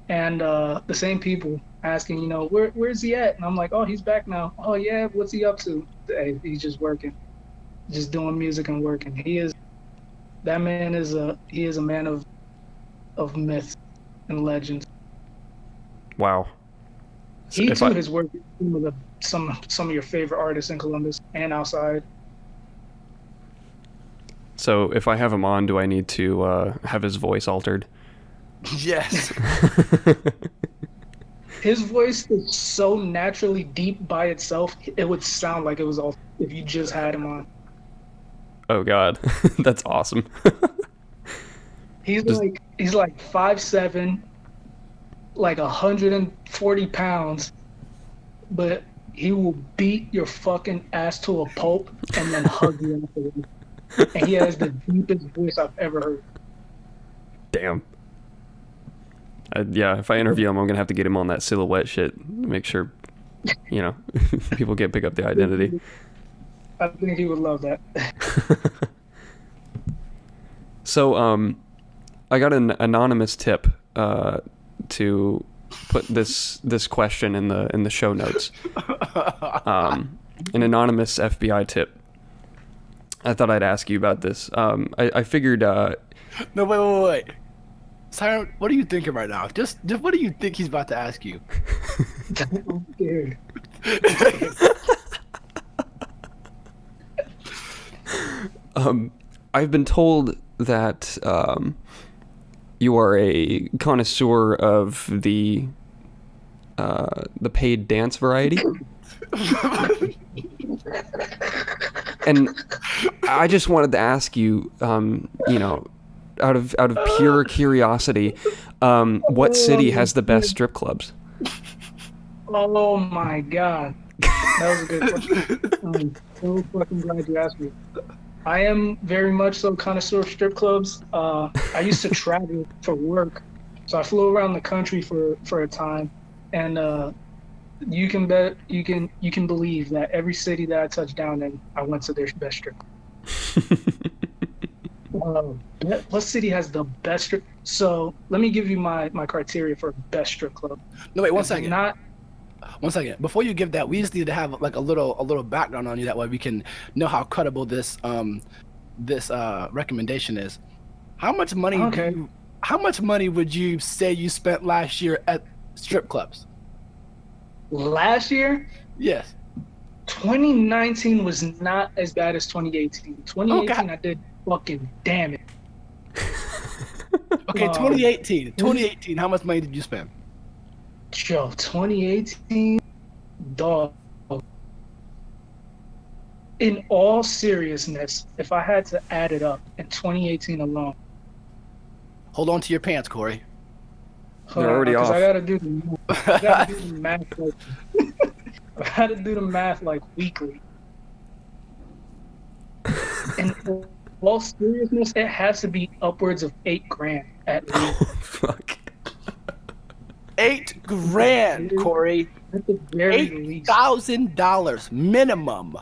and the same people asking, where's he at? And I'm like, oh, he's back now. Oh yeah, what's he up to? Hey, he's just working, just doing music and working. That man is a man of myths and legends. Wow. So He too has worked with some of your favorite artists in Columbus and outside. So if I have him on, do I need to have his voice altered? Yes. His voice is so naturally deep by itself, it would sound like it was all if you just had him on. Oh God, that's awesome. He's like 5'7", like 140 pounds, but he will beat your fucking ass to a pulp and then hug you afterwards. And he has the deepest voice I've ever heard. Damn. Yeah, if I interview him, I'm gonna have to get him on that silhouette shit. Make sure, people can't pick up the identity. I think he would love that. So, I got an anonymous tip to put this question in the show notes. An anonymous FBI tip. I thought I'd ask you about this. I figured. No, wait. Siren, what are you thinking right now? Just what do you think he's about to ask you? I'm scared. I've been told that you are a connoisseur of the paid dance variety. And I just wanted to ask you, out of pure curiosity, what city has the best strip clubs? Oh my God. That was a good question. I'm so fucking glad you asked me. I am very much so connoisseur of strip clubs. I used to travel for work, so I flew around the country for a time, and you can believe that every city that I touched down in, I went to their best strip club. What city has the best strip? So let me give you my criteria for best strip club. No, wait, one second. One second. Before you give that, we just need to have like a little background on you. That way we can know how credible this recommendation is. How much money? Okay. How much money would you say you spent last year at strip clubs? Last year? Yes. 2019 was not as bad as 2018. 2018, okay. I did fucking damn it. Okay, 2018. How much money did you spend? Yo, 2018, dog. In all seriousness, if I had to add it up in 2018 alone. Hold on to your pants, Corey. They're already off. I gotta do the math. I gotta do the math like weekly. In all seriousness, it has to be upwards of $8,000 at least. Oh, fuck. $8,000, Corey. At the very least. $8,000 minimum.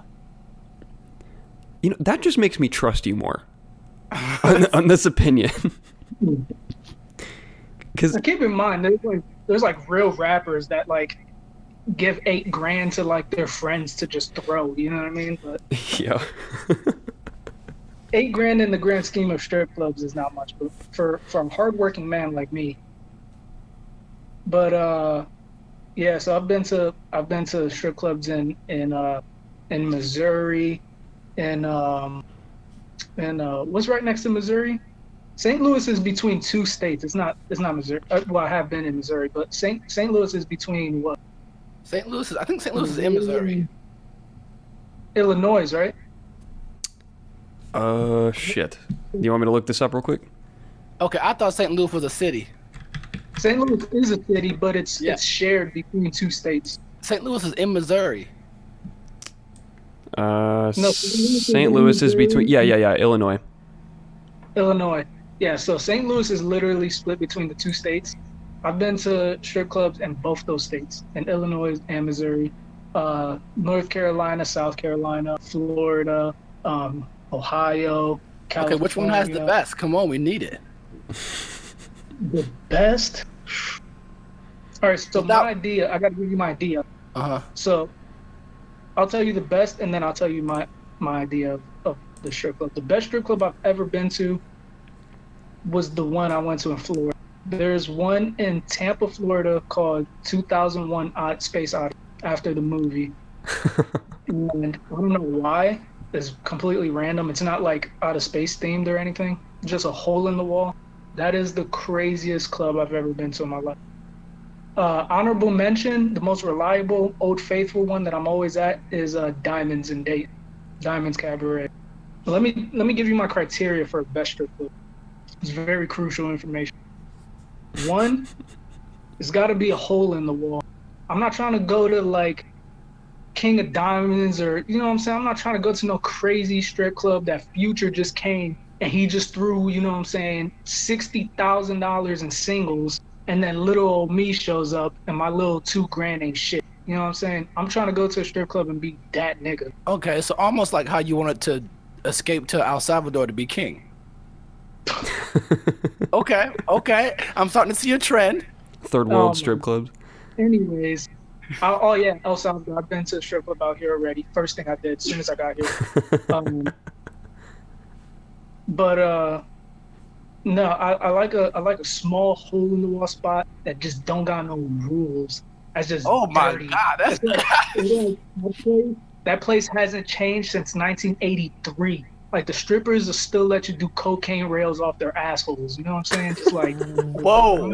That just makes me trust you more on this opinion. Because keep in mind, there's like real rappers that like give $8,000 to like their friends to just throw. You know what I mean? But yeah. $8,000 in the grand scheme of strip clubs is not much, but for a hardworking man like me, But yeah, so I've been to strip clubs in Missouri, and what's right next to Missouri? St. Louis is between two states. It's not Missouri. Well, I have been in Missouri, but St. Louis is between what? I think St. Louis is in Missouri. Illinois, right? Shit. Do you want me to look this up real quick? Okay, I thought St. Louis was a city. St. Louis is a city, but it's Yeah. it's shared between two states. St. Louis is in Missouri. St. Louis is between. Yeah. Illinois. Illinois. Yeah, so St. Louis is literally split between the two states. I've been to strip clubs in both those states, in Illinois and Missouri, North Carolina, South Carolina, Florida, Ohio, California. Okay, which one has the best? Come on, we need it. The best? All right, so my idea, I got to give you my idea. Uh-huh. So I'll tell you the best, and then I'll tell you my idea of the strip club. The best strip club I've ever been to was the one I went to in Florida. There's one in Tampa, Florida called 2001 Space Odyssey, after the movie. And I don't know why. It's completely random. It's not like out of space themed or anything. Just a hole in the wall. That is the craziest club I've ever been to in my life. Honorable mention, the most reliable, old faithful one that I'm always at is Diamonds in Dayton. Diamonds Cabaret. Let me give you my criteria for a best strip club. It's very crucial information. One, it's got to be a hole in the wall. I'm not trying to go to like King of Diamonds or, you know what I'm saying? I'm not trying to go to no crazy strip club that Future just came and he just threw, you know what I'm saying, $60,000 in singles, and then little old me shows up and my little $2,000 ain't shit. You know what I'm saying? I'm trying to go to a strip club and be that nigga. Okay, so almost like how you wanted to escape to El Salvador to be king. Okay. I'm starting to see a trend. Third world strip clubs. Anyways, oh yeah, El Salvador. I've been to a strip club out here already. First thing I did as soon as I got here. No, I like a small hole in the wall spot that just don't got no rules. That's just my dirty. God, that place hasn't changed since 1983. Like the strippers will still let you do cocaine rails off their assholes. You know what I'm saying? Just like whoa.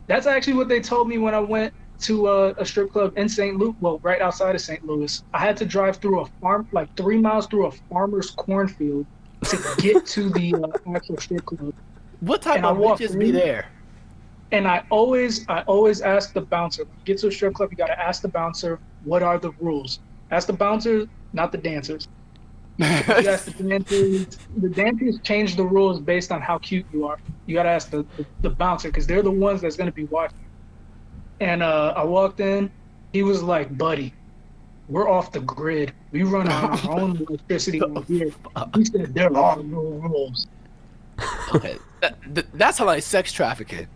That's actually what they told me when I went to a strip club in St. Louis. Well, right outside of St. Louis. I had to drive through a farm, like 3 miles through a farmer's cornfield to get to the actual strip club. What type of bitches be there? And I always ask the bouncer. Get to a strip club, you gotta ask the bouncer, what are the rules? Ask the bouncer, not the dancers. You ask the dancers change the rules based on how cute you are. You gotta ask the bouncer because they're the ones that's gonna be watching. And I walked in, he was like, "Buddy, we're off the grid. We run on our own electricity over here." He said, "There are no rules." Okay, that's how like sex trafficking.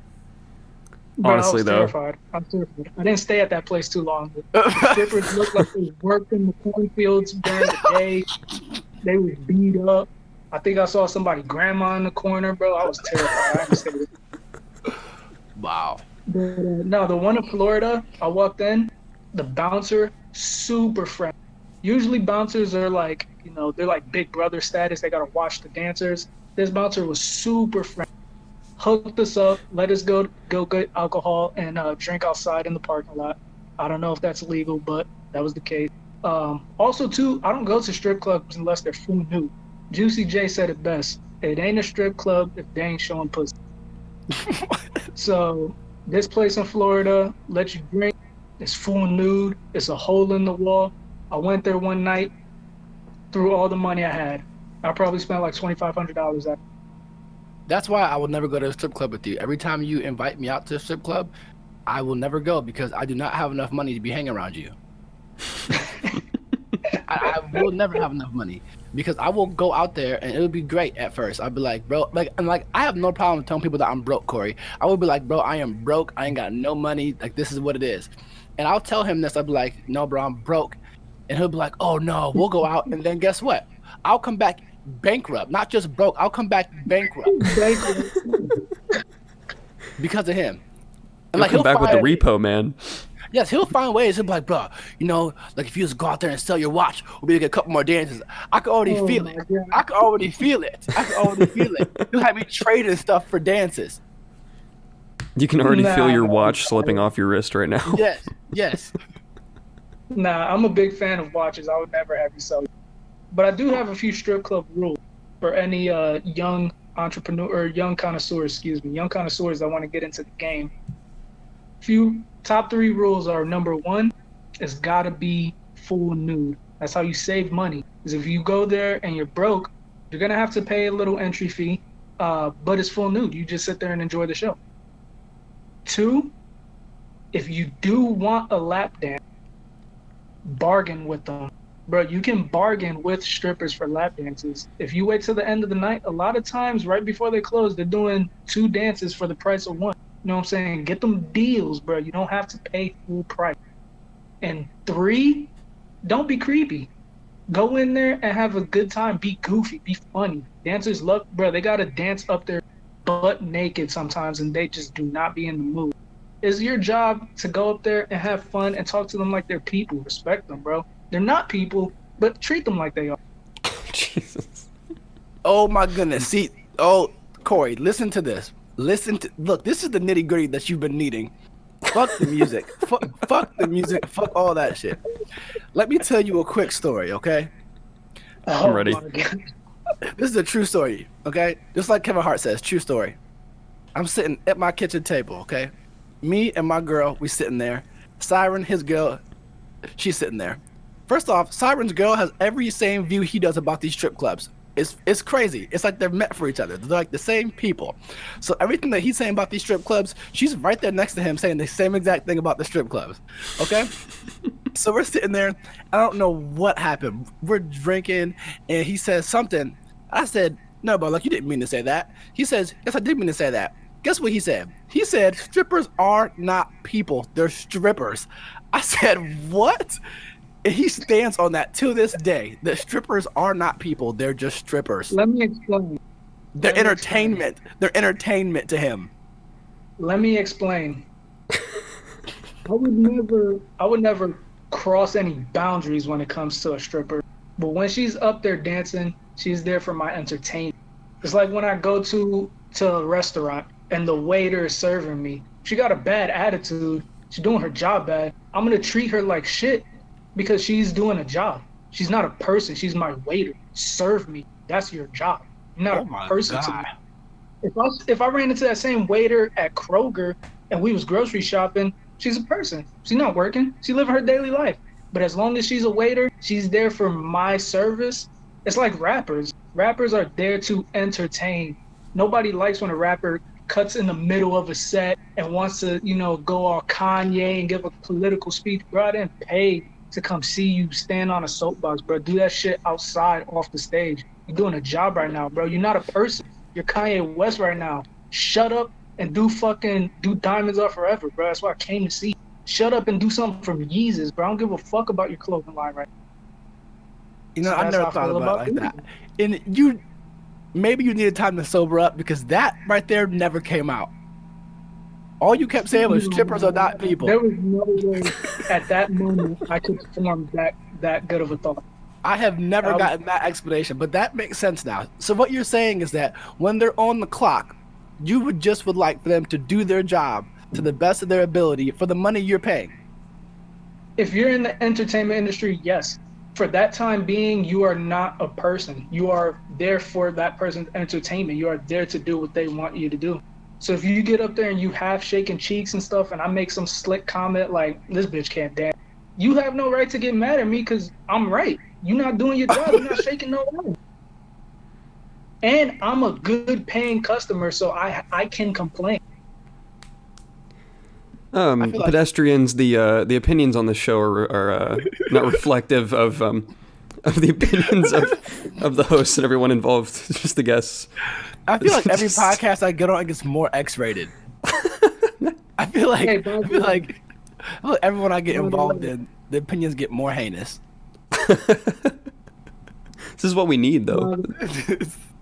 But Honestly, I was terrified. I didn't stay at that place too long. The strippers looked like they worked in the cornfields during the day. They was beat up. I think I saw somebody grandma in the corner, bro. I was terrified. I didn't stay there. Wow. But, no, the one in Florida, I walked in, the bouncer, super friendly. Usually bouncers are like, you know, they're like big brother status. They got to watch the dancers. This bouncer was super friendly. Hooked us up, let us go get alcohol and drink outside in the parking lot. I don't know if that's legal, but that was the case. Also, too, I don't go to strip clubs unless they're full nude. Juicy J said it best. It ain't a strip club if they ain't showing pussy. So this place in Florida lets you drink. It's full nude. It's a hole in the wall. I went there one night, threw all the money I had. I probably spent like $2,500 at it. That's why I will never go to a strip club with you. Every time you invite me out to a strip club, I will never go because I do not have enough money to be hanging around you. I will never have enough money because I will go out there and it'll be great at first. I'll be like, bro, I have no problem telling people that I'm broke, Corey. I will be like, bro, I am broke. I ain't got no money. Like, this is what it is. And I'll tell him this. I'll be like, no, bro, I'm broke. And he'll be like, oh no, we'll go out. And then guess what? I'll come back bankrupt, not just broke. I'll come back bankrupt. because of him. And He'll come back with the repo, man. Yes, he'll find ways. He'll be like, bro, like if you just go out there and sell your watch, we'll be able to get a couple more dances. I can already feel it. I can already feel it. He'll have me trading stuff for dances. You can already feel your watch slipping off your wrist right now. Yes. Nah, I'm a big fan of watches. I would never have you sell. But I do have a few strip club rules for any young entrepreneur or young connoisseurs that want to get into the game. Few top 3 rules are: number 1, it's gotta be full nude. That's how you save money. Because if you go there and you're broke, you're gonna have to pay a little entry fee, but it's full nude. You just sit there and enjoy the show. 2, if you do want a lap dance, bargain with them. Bro, you can bargain with strippers for lap dances. If you wait till the end of the night, a lot of times right before they close, they're doing 2 dances for the price of 1. You know what I'm saying? Get them deals, bro. You don't have to pay full price. And 3, don't be creepy. Go in there and have a good time. Be goofy. Be funny. Dancers love, bro, they got to dance up there butt naked sometimes, and they just do not be in the mood. It's your job to go up there and have fun and talk to them like they're people. Respect them, bro. They're not people, but treat them like they are. Jesus. Oh my goodness. See, Corey, listen to this. Look, this is the nitty gritty that you've been needing. Fuck the music. fuck the music. Fuck all that shit. Let me tell you a quick story, okay? I'm ready. This is a true story, okay? Just like Kevin Hart says, true story. I'm sitting at my kitchen table, okay? Me and my girl, we sitting there. Siren, his girl, she's sitting there. First off, Siren's girl has every same view he does about these strip clubs. It's crazy. It's like they're meant for each other. They're like the same people. So everything that he's saying about these strip clubs, she's right there next to him saying the same exact thing about the strip clubs. Okay? So we're sitting there. I don't know what happened. We're drinking, and he says something. I said, no, bro, like you didn't mean to say that. He says, yes, I did mean to say that. Guess what he said? He said, strippers are not people. They're strippers. I said, what? And he stands on that to this day. The strippers are not people. They're just strippers. Let me explain. They're entertainment. They're entertainment to him. Let me explain. I would never cross any boundaries when it comes to a stripper. But when she's up there dancing, she's there for my entertainment. It's like when I go to a restaurant and the waiter is serving me. She got a bad attitude. She's doing her job bad. I'm going to treat her like shit because she's doing a job. She's not a person. She's my waiter. Serve me. That's your job. You're not a person to me. If I ran into that same waiter at Kroger and we was grocery shopping, she's a person. She's not working. She's living her daily life. But as long as she's a waiter, she's there for my service. It's like rappers. Rappers are there to entertain. Nobody likes when a rapper cuts in the middle of a set and wants to, go all Kanye and give a political speech. Bro, I didn't pay to come see you stand on a soapbox, bro. Do that shit outside, off the stage. You're doing a job right now, bro. You're not a person. You're Kanye West right now. Shut up and do Diamonds Are Forever, bro. That's what I came to see. Shut up and do something from Yeezus, bro. I don't give a fuck about your clothing line right now. I never thought about it like that. And maybe you needed time to sober up because that right there never came out. All you kept saying was strippers are not people. There was no way at that moment I could form that good of a thought. I have never gotten that explanation, but that makes sense now. So what you're saying is that when they're on the clock, you would like for them to do their job to the best of their ability for the money you're paying. If you're in the entertainment industry, yes. For that time being, you are not a person. You are there for that person's entertainment. You are there to do what they want you to do. So if you get up there and you have shaking cheeks and stuff, and I make some slick comment like, this bitch can't dance, you have no right to get mad at me because I'm right. You're not doing your job. You're not shaking no way. And I'm a good paying customer, so I can complain. Pedestrians, the opinions on the show are not reflective of the opinions of the hosts and everyone involved, just the guests. I feel like every podcast I get on gets more X-rated. I feel like everyone I get involved in, the opinions get more heinous. This is what we need, though.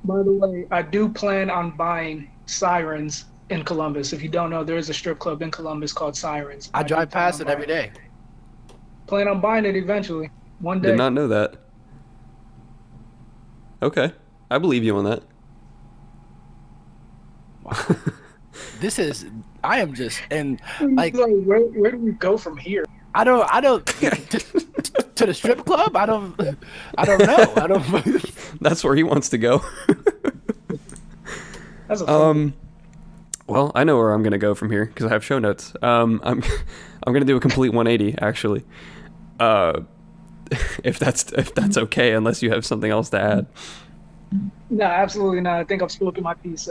By the way, I do plan on buying Sirens in Columbus. If you don't know, there is a strip club in Columbus called Sirens. I drive past it every day. Plan on buying it eventually, one day. Did not know that. Okay, I believe you on that. Wow. I am just, and like, where do we go from here? I don't to the strip club. I don't know. I don't. That's where he wants to go. That's a Well, I know where I'm gonna go from here because I have show notes. I'm gonna do a complete 180 actually. If that's okay, unless you have something else to add. No, absolutely not. I think I've spoken my piece.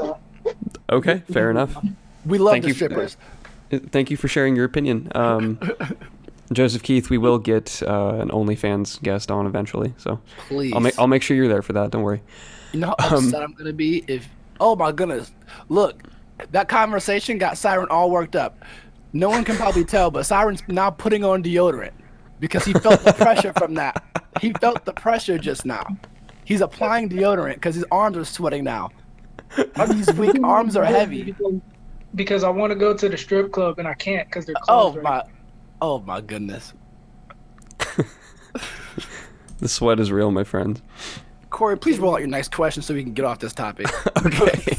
Okay, fair enough. We love Thank the you strippers. Thank you for sharing your opinion. Joseph Keith, we will get an OnlyFans guest on eventually, so Please. I'll make sure you're there for that. Don't worry. You know how upset I'm gonna be if. Oh my goodness! Look, that conversation got Siren all worked up. No one can probably tell, but Siren's now putting on deodorant because he felt the pressure from that. He felt the pressure just now. He's applying deodorant because his arms are sweating now. These weak arms are heavy. Because I want to go to the strip club and I can't because they're closed. Oh my goodness. The sweat is real, my friend. Corey, please roll out your next question so we can get off this topic. Okay.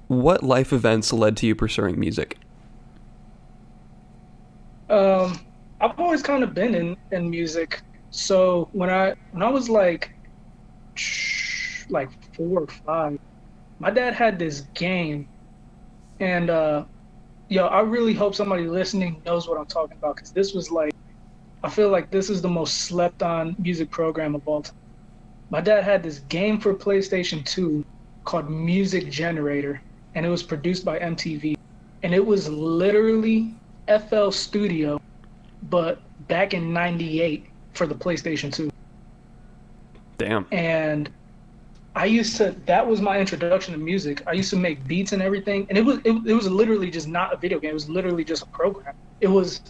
What life events led to you pursuing music? I've always kind of been in music. So when I was like 4 or 5, my dad had this game, and I really hope somebody listening knows what I'm talking about, because this was like, I feel like this is the most slept on music program of all time. My dad had this game for PlayStation 2 called Music Generator, and it was produced by MTV, and it was literally FL Studio, but back in '98 for the PlayStation 2. Damn. And that was my introduction to music. I used to make beats and everything, and it was literally just not a video game. It was literally just a program. It was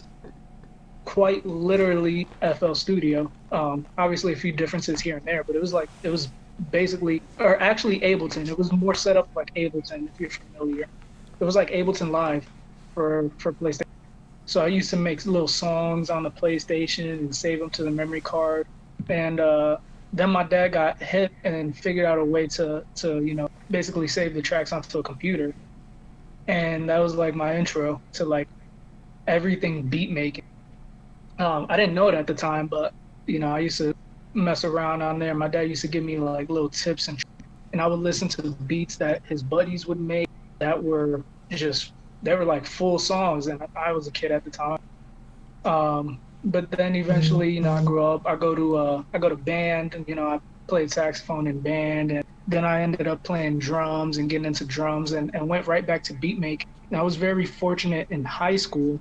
quite literally FL Studio. Obviously a few differences here and there, but it was basically, or actually Ableton. It was more set up like Ableton, if you're familiar. It was like Ableton Live for PlayStation. So I used to make little songs on the PlayStation and save them to the memory card. And then my dad got hit and figured out a way to basically save the tracks onto a computer. And that was like my intro to like everything beat making. I didn't know it at the time, but I used to mess around on there. My dad used to give me like little tips, and I would listen to the beats that his buddies would make that were they were like full songs, and I was a kid at the time. But then eventually, I grew up. I go to band, and I played saxophone in band, and then I ended up playing drums and getting into drums, and went right back to beat making. And I was very fortunate in high school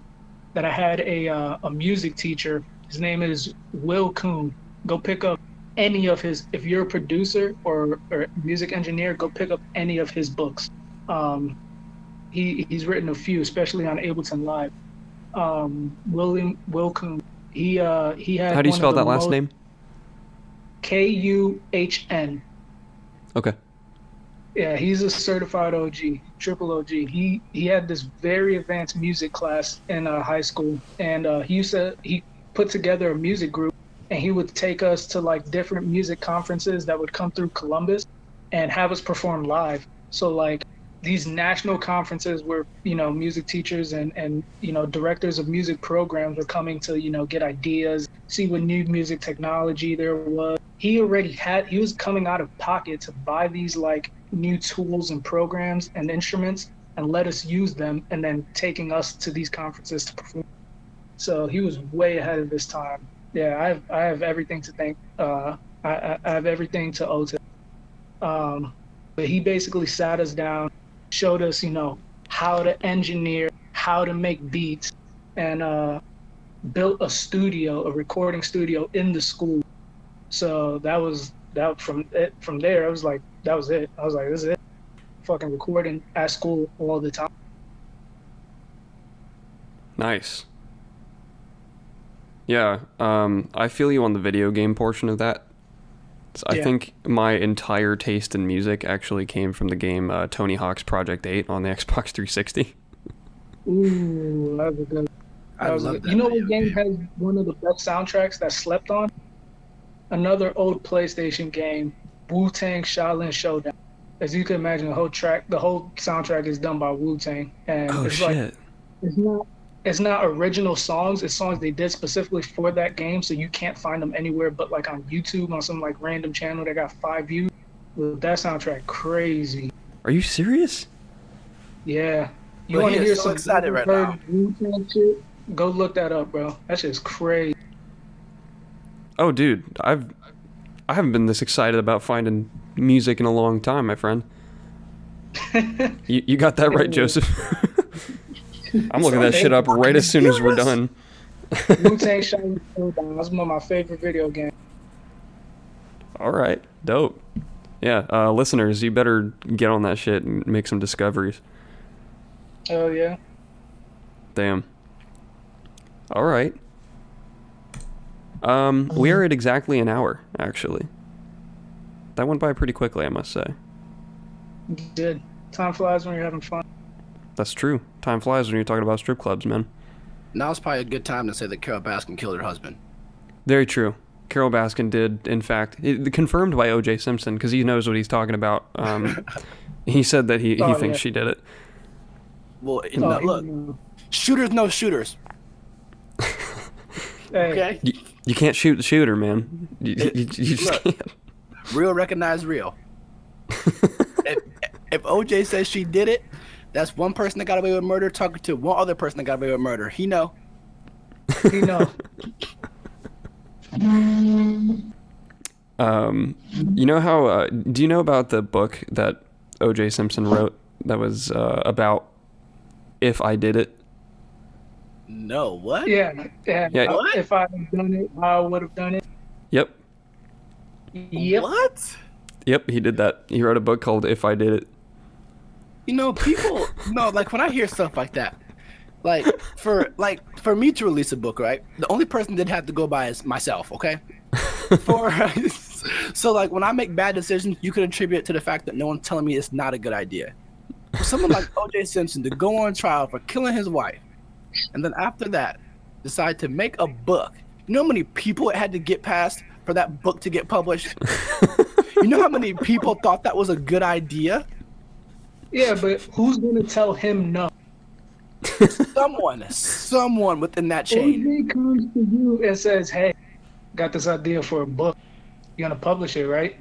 that I had a music teacher. His name is Will Kuhn. Go pick up any of his. If you're a producer or music engineer, go pick up any of his books. He's written a few, especially on Ableton Live. Will Kuhn. He had. How do you spell that last name? Kuhn. Okay. Yeah, he's a certified OG, triple OG. He had this very advanced music class in high school, and he put together a music group, and he would take us to like different music conferences that would come through Columbus, and have us perform live. So like these national conferences where music teachers and directors of music programs were coming to get ideas, see what new music technology there was. He was coming out of pocket to buy these like new tools and programs and instruments and let us use them, and then taking us to these conferences to perform. So he was way ahead of his time. Yeah, I have everything to thank. I have everything to owe to. But he basically sat us down, showed us, how to engineer, how to make beats, and built a recording studio in the school. So from there, I was like, that was it. I was like, this is it. Fucking recording at school all the time. Nice. Yeah, I feel you on the video game portion of that. I Yeah. think my entire taste in music actually came from the game Tony Hawk's Project 8 on the Xbox 360. Ooh, that was a good. I That was a love good. that. You know video what game has one of the best soundtracks that slept on? Another old PlayStation game, Wu-Tang Shaolin Showdown. As you can imagine, the whole soundtrack is done by Wu-Tang, and Oh it's like shit! it's not original songs. It's songs they did specifically for that game, so you can't find them anywhere but like on YouTube on some like random channel that got 5 views. Well, that soundtrack crazy. Are you serious? Yeah. You Bro, want he to is hear so some excited right now. Wu-Tang shit? Go look that up, bro. That shit's crazy. Oh, dude, I haven't been this excited about finding music in a long time, my friend. You got that right, Joseph. I'm looking that shit up right as soon as we're done. Wu-Tang Shaolin Showdown. That's one of my favorite video games. All right, dope. Yeah, listeners, you better get on that shit and make some discoveries. Oh yeah. Damn. All right. We are at exactly an hour, actually. That went by pretty quickly, I must say. Good. Time flies when you're having fun. That's true. Time flies when you're talking about strip clubs, man. Now's probably a good time to say that Carol Baskin killed her husband. Very true. Carol Baskin did, in fact, confirmed by O.J. Simpson, because he knows what he's talking about. He said that he thinks she did it. Well, look, shooters know shooters. Hey, Okay? You can't shoot the shooter, man. You just Look. can't. Real recognize real. if OJ says she did it, that's one person that got away with murder talking to one other person that got away with murder. He know. you know. You know how? Do you know about the book that O.J. Simpson wrote that was about if I did it? No, what? Yeah. Yeah. What? If I had done it, I would have done it. Yep. Yep. What? Yep. He did that. He wrote a book called "If I Did It." You know, people no, like when I hear stuff like that, for me to release a book, right? The only person that had to go by is myself, okay? So like when I make bad decisions, you could attribute it to the fact that no one's telling me it's not a good idea. For someone like O.J. Simpson to go on trial for killing his wife, and then after that, decide to make a book. You know how many people it had to get past for that book to get published? You know how many people thought that was a good idea? Yeah, but who's gonna tell him no? Someone within that chain. OJ comes to you and says, "Hey, got this idea for a book. You gonna publish it, right?"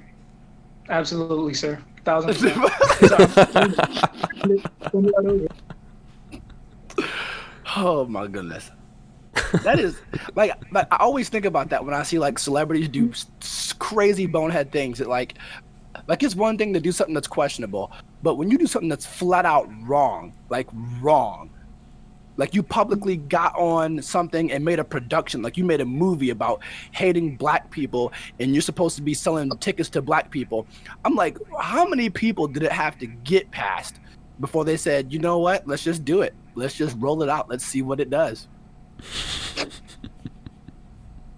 Absolutely, sir. 1000%. Oh my goodness. That is like I always think about that when I see like celebrities do crazy bonehead things that like it's one thing to do something that's questionable, but when you do something that's flat out wrong, like you publicly got on something and made a production, like you made a movie about hating black people and you're supposed to be selling tickets to black people. I'm like, how many people did it have to get past before they said, you know what, let's just do it. Let's just roll it out. Let's see what it does.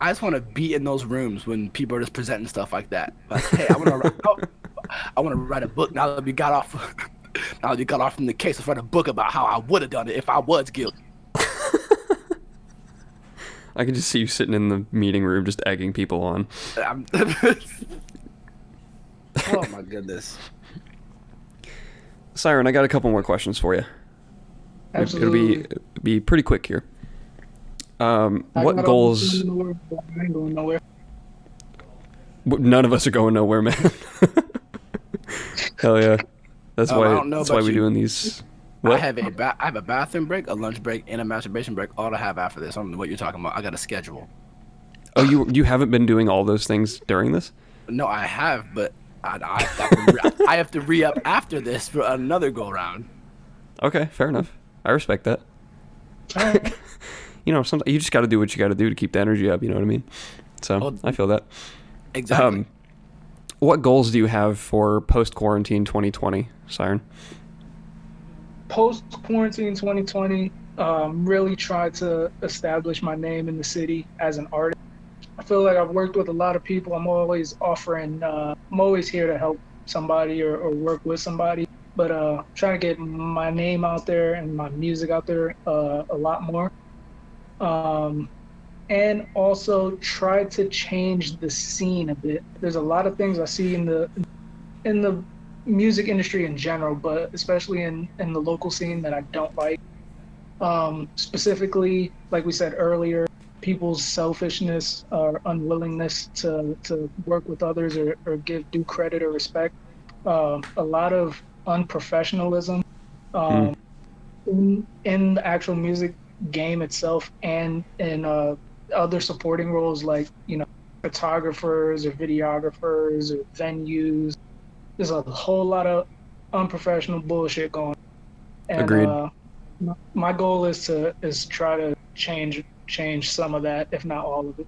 I just want to be in those rooms when people are just presenting stuff like that. Like, hey, I want to write a book now that we got off. Now that you got off from the case, let's write a book about how I would have done it if I was guilty. I can just see you sitting in the meeting room just egging people on. Oh my goodness. Siren, I got a couple more questions for you. Absolutely. It'll be pretty quick here. What goals? I ain't going nowhere. None of us are going nowhere, man. Hell yeah. That's I why. don't know That's why about we're you. doing these. I What? have a bathroom break, a lunch break, and a masturbation break all to have after this. I don't know what you're talking about. I got a schedule. Oh, you haven't been doing all those things during this? No, I have, but I have to re-up after this for another go-round. Okay, fair enough. I respect that. You know, sometimes you just got to do what you got to do to keep the energy up. You know what I mean? So Well, I feel that. Exactly. What goals do you have for post-quarantine 2020, Siren? Post quarantine 2020, really try to establish my name in the city as an artist. I feel like I've worked with a lot of people. I'm always offering. I'm always here to help somebody or work with somebody. But trying to get my name out there and my music out there a lot more. And also try to change the scene a bit. There's a lot of things I see in the music industry in general, but especially in the local scene that I don't like. Specifically, like we said earlier, people's selfishness or unwillingness to work with others or give due credit or respect. A lot of unprofessionalism in the actual music game itself and in other supporting roles like, photographers or videographers or venues. There's a whole lot of unprofessional bullshit going on. And Agreed. My goal is try to change some of that, if not all of it.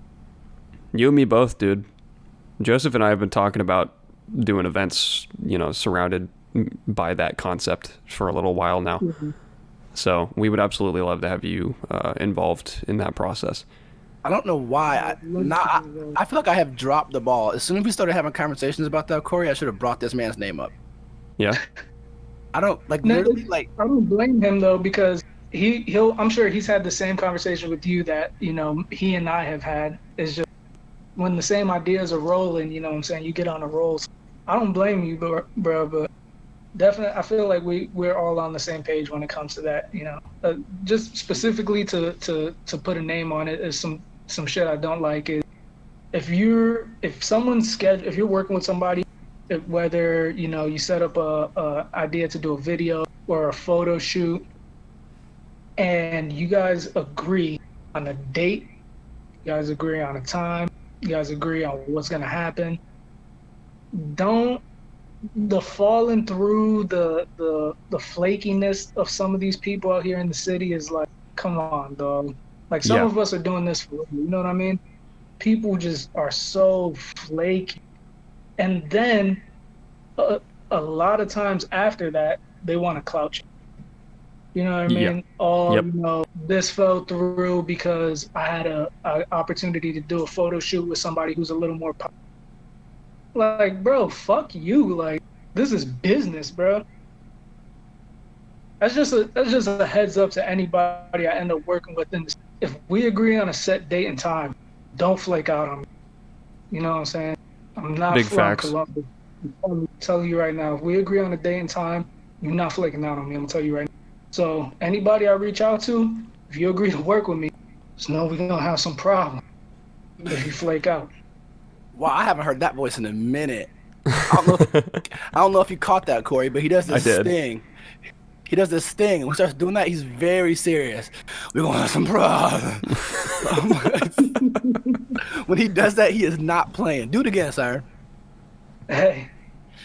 You and me both, dude. Joseph and I have been talking about doing events, surrounded by that concept for a little while now. Mm-hmm. So we would absolutely love to have you involved in that process. I don't know why. I feel like I have dropped the ball. As soon as we started having conversations about that, Corey, I should have brought this man's name up. Yeah. I don't literally I don't blame him though, because I'm sure he's had the same conversation with you that he and I have had. It's just when the same ideas are rolling, what I'm saying, you get on a roll. So I don't blame you, bro, but definitely I feel like we're all on the same page when it comes to that. Just specifically to put a name on it is some shit I don't like is if you're working with somebody, whether you set up a idea to do a video or a photo shoot, and you guys agree on a date, you guys agree on a time, you guys agree on what's gonna happen. The falling through, the flakiness of some of these people out here in the city is like, come on, dog. Like some of us are doing this for you know what I mean? People just are so flaky. And then a lot of times after that, they want to clout you. You know what I mean? Yep. This fell through because I had a opportunity to do a photo shoot with somebody who's a little more popular. Like, bro, fuck you. Like, this is business, bro. That's just a heads up to anybody I end up working with. If we agree on a set date and time, don't flake out on me. You know what I'm saying? I'm not Big from facts. Columbus. I'm telling you right now, if we agree on a date and time, you're not flaking out on me. I'm gonna tell you right now. So anybody I reach out to, if you agree to work with me, just know we're gonna have some problem if you flake out. Wow, I haven't heard that voice in a minute. I don't know if you caught that, Corey, but he does this sting. He does this sting. When he starts doing that, he's very serious. We're gonna have some problems. When he does that, he is not playing. Do it again, sir. Hey,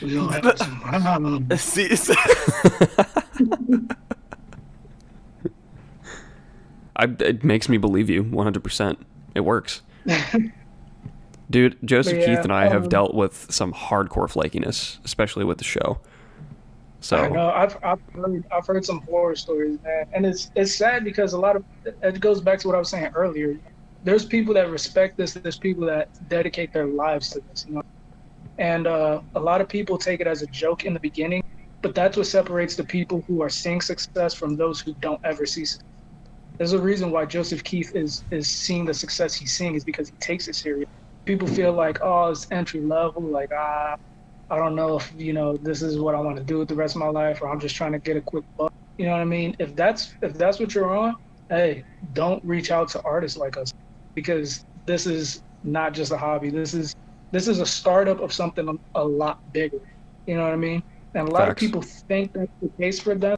we're gonna have some problems. See, It makes me believe you 100%. It works. Dude, Joseph Keith and I have dealt with some hardcore flakiness, especially with the show. So I know I've heard some horror stories, man, and it's sad because a lot of it goes back to what I was saying earlier. There's people that respect this. There's people that dedicate their lives to this, and a lot of people take it as a joke in the beginning, but that's what separates the people who are seeing success from those who don't ever see success. There's a reason why Joseph Keith is seeing the success he's seeing is because he takes it serious. People feel like, oh, it's entry level, like I don't know if this is what I want to do with the rest of my life, or I'm just trying to get a quick buck. You know what I mean? If that's what you're on, hey, don't reach out to artists like us, because this is not just a hobby. This is a startup of something a lot bigger. You know what I mean? And a lot of people think that's the case for them,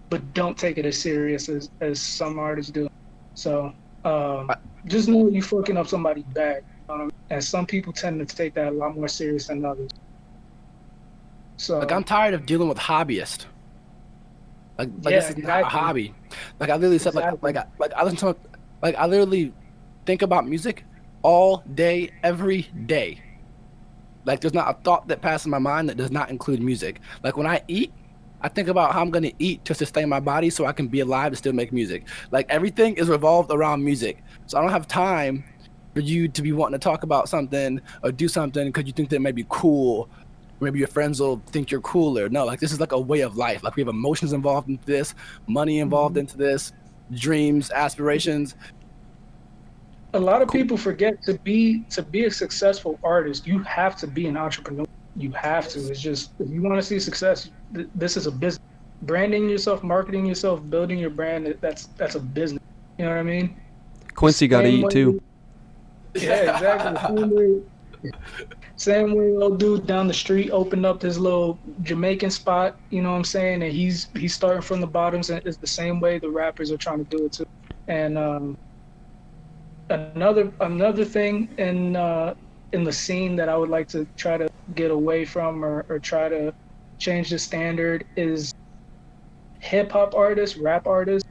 but don't take it as serious as some artists do. So just know you fucking up somebody's bag. And some people tend to take that a lot more serious than others. So I'm tired of dealing with hobbyists. This is not a hobby. Like I literally said, I listen to I literally think about music all day, every day. Like there's not a thought that passes my mind that does not include music. Like when I eat, I think about how I'm gonna eat to sustain my body so I can be alive and still make music. Like everything is revolved around music. So I don't have time for you to be wanting to talk about something or do something because you think that it might be cool. Maybe your friends will think you're cooler. No, like this is like a way of life. Like we have emotions involved into this, money involved into this, dreams, aspirations. A lot of people forget to be a successful artist, you have to be an entrepreneur. You have to. It's just, if you want to see success, this is a business. Branding yourself, marketing yourself, building your brand, that's a business. You know what I mean? Quincy got to eat too. Yeah, exactly. Same way old dude down the street opened up his little Jamaican spot, you know what I'm saying? And he's starting from the bottoms, and it's the same way the rappers are trying to do it too. And another thing in the scene that I would like to try to get away from or try to change the standard is hip hop artists, rap artists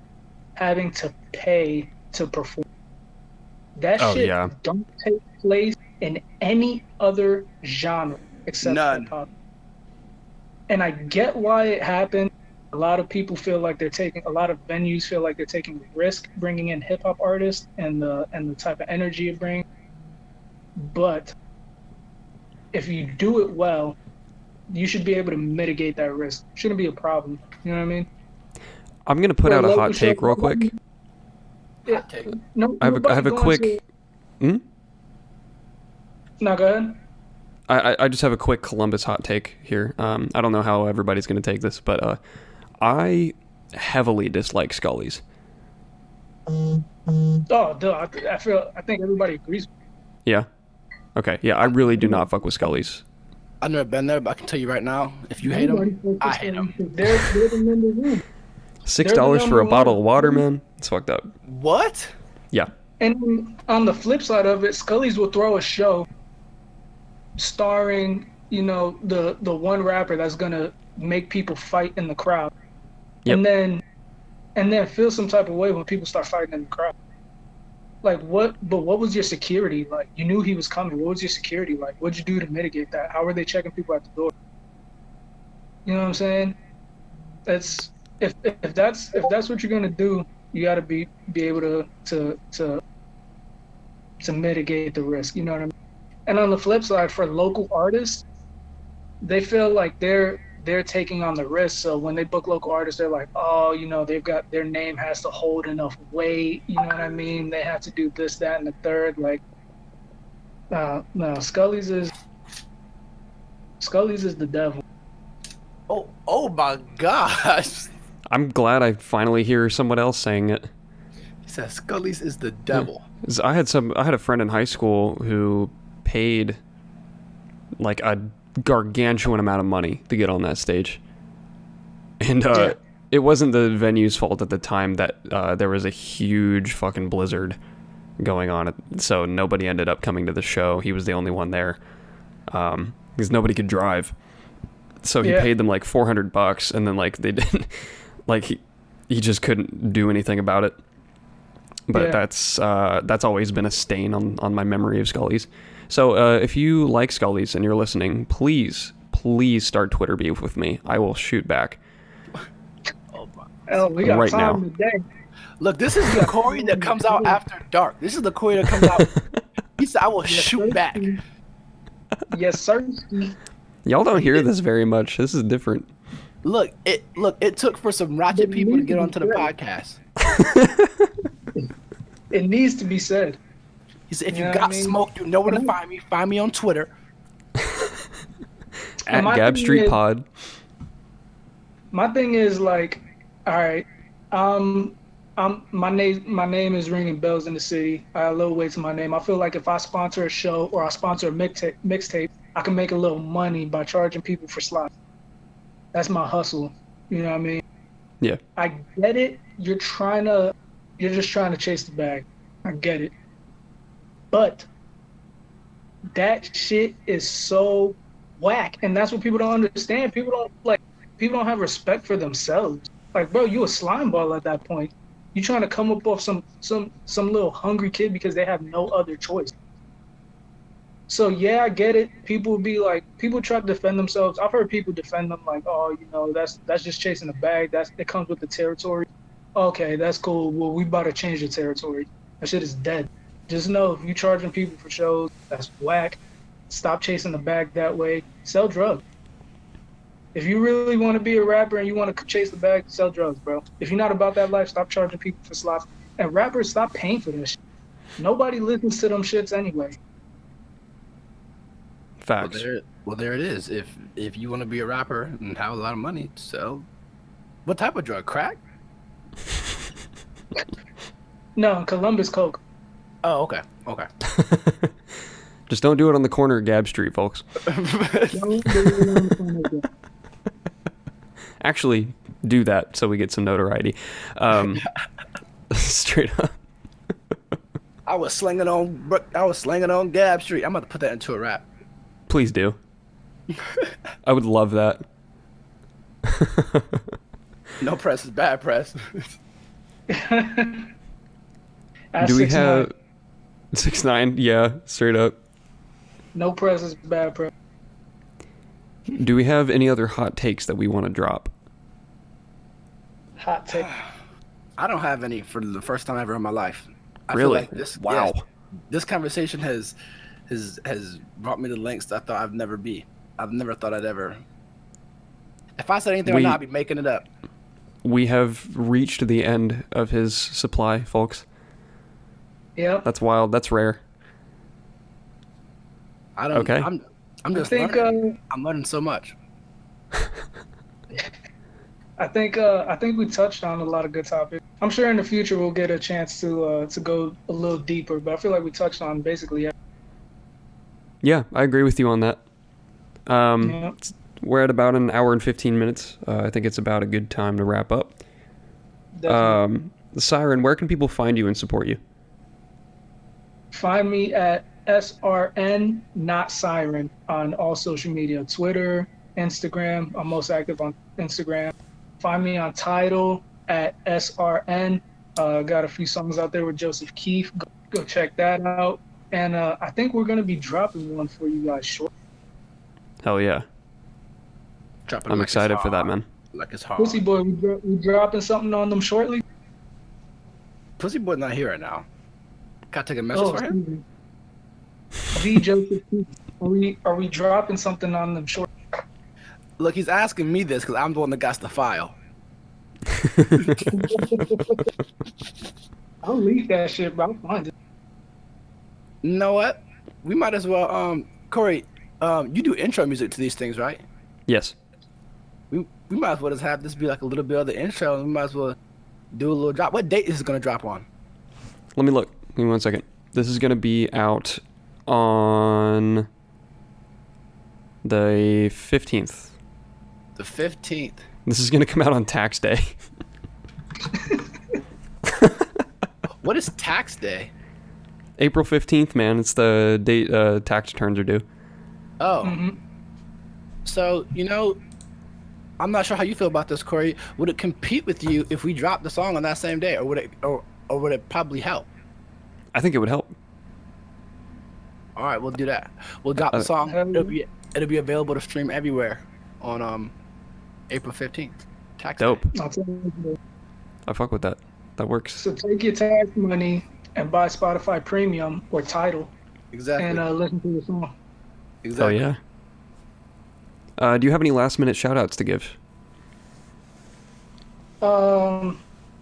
having to pay to perform. That shit don't take place in any other genre except hip hop. And I get why it happened. A lot of people feel like a lot of venues feel like they're taking a risk bringing in hip hop artists and the type of energy it brings. But if you do it well, you should be able to mitigate that risk. Shouldn't be a problem. You know what I mean? I'm gonna put out a hot take real quick. Yeah. No, I have a quick. No, go ahead. I just have a quick Columbus hot take here. I don't know how everybody's gonna take this, but I heavily dislike Scully's. Oh, dude, I think everybody agrees. Yeah. Okay. Yeah, I really do not fuck with Scully's. I've never been there, but I can tell you right now, if you hate them, I hate them. They're the number one. $6 for a bottle of water, man. It's fucked up. What? Yeah. And on the flip side of it, Scully's will throw a show starring, the one rapper that's gonna make people fight in the crowd. Yep. And then feel some type of way when people start fighting in the crowd. Like what was your security like? You knew he was coming. What was your security like? What'd you do to mitigate that? How were they checking people at the door? You know what I'm saying? That's if that's what you're gonna do, you gotta be able to mitigate the risk, you know what I mean? And on the flip side, for local artists, they feel like they're taking on the risk. So when they book local artists, they're like, oh, they've got, their name has to hold enough weight, you know what I mean? They have to do this, that, and the third. Like, no, Scully's is the devil. Oh my gosh. I'm glad I finally hear someone else saying it. He says Scully's is the devil. Yeah. I had a friend in high school who paid like a gargantuan amount of money to get on that stage. And it wasn't the venue's fault at the time that there was a huge fucking blizzard going on. So nobody ended up coming to the show. He was the only one there because nobody could drive. So he paid them like $400 and then like they didn't like he just couldn't do anything about it. But that's always been a stain on my memory of Scully's. So if you like Scully's and you're listening, please start Twitter beef with me. I will shoot back. We got right time now. Today. Look, this is the Corey that comes out after dark. This is the Corey that comes out. He said, "I will shoot back." Yes, sir. Y'all don't hear this very much. This is different. Look, it took for some ratchet people to get onto the podcast. It needs to be said. He said, if you got smoke, you know where to find me. Find me on Twitter. At Gab Street Pod. My thing is like, all right, my name is ringing bells in the city. I have a little weight to my name. I feel like if I sponsor a show or I sponsor a mixtape, I can make a little money by charging people for slots. That's my hustle. You know what I mean? Yeah. I get it. You're just trying to chase the bag. I get it. But that shit is so whack. And that's what people don't understand. People don't have respect for themselves. Like, bro, you a slime ball at that point. You trying to come up off some little hungry kid because they have no other choice. So yeah, I get it. People try to defend themselves. I've heard people defend them like, oh, that's just chasing a bag. It comes with the territory. Okay, that's cool. Well, we about to change the territory. That shit is dead. Just know if you charging people for shows, that's whack. Stop chasing the bag that way. Sell drugs. If you really want to be a rapper and you want to chase the bag, sell drugs, bro. If you're not about that life, stop charging people for slots. And rappers, stop paying for this shit. Nobody listens to them shits anyway. Facts. Well, there it is. If you want to be a rapper and have a lot of money, sell. What type of drug? Crack? No, Columbus Coke. Oh, okay. Okay. Just don't do it on the corner of Gab Street, folks. Don't do it on the phone like that. Actually, do that so we get some notoriety. Straight up. I was slinging on Gab Street. I'm about to put that into a rap. Please do. I would love that. No press is bad press. Do we have 6ix9ine? Yeah, straight up. No press is bad press. Do we have any other hot takes that we want to drop? Hot take. I don't have any for the first time ever in my life. I feel Really? like this, Wow. yeah, this conversation has brought me to lengths I thought I've never be. I've never thought I'd ever. If I said anything right now, I'd be making it up. We have reached the end of his supply, folks. Yep. That's wild. That's rare. I don't. Okay. I'm just think, learning. I'm learning so much. I think we touched on a lot of good topics. I'm sure in the future we'll get a chance to go a little deeper, but I feel like we touched on basically everything. Yeah, I agree with you on that. Yeah. We're at about an hour and 15 minutes. I think it's about a good time to wrap up. Definitely. Siren, where can people find you and support you? Find me at SRN, not Siren, on all social media, Twitter, Instagram. I'm most active on Instagram. Find me on Tidal at SRN. Got a few songs out there with Joseph Keefe. Go check that out. And I think we're going to be dropping one for you guys short. Hell yeah. Dropping I'm like it's excited for that, hard. man. Like it's hard. Pussy Boy, we dropping something on them shortly? Pussy Boy's not here right now. Can I take a message for him? The Joseph Keefe. Are we dropping something on them shortly? Look, he's asking me this because I'm the one that got the file. I'll leak that shit, but I'll find it. You know what? We might as well. Corey, you do intro music to these things, right? Yes. We might as well just have this be like a little bit of the intro, and we might as well do a little drop. What date is it gonna drop on? Let me look. Give me 1 second. This is going to be out on the 15th. The 15th. This is going to come out on tax day. What is tax day? April 15th, man. It's the date tax returns are due. Oh. Mm-hmm. So, I'm not sure how you feel about this, Corey. Would it compete with you if we dropped the song on that same day, or would it probably help? I think it would help. All right, we'll do that. We'll drop the song. It'll be available to stream everywhere on April 15th. Tax Dope. day. I'll tell you. I fuck with that. That works. So take your tax money and buy Spotify Premium or Tidal Exactly. and listen to the song. Oh, Exactly. yeah. Do you have any last minute shout outs to give? I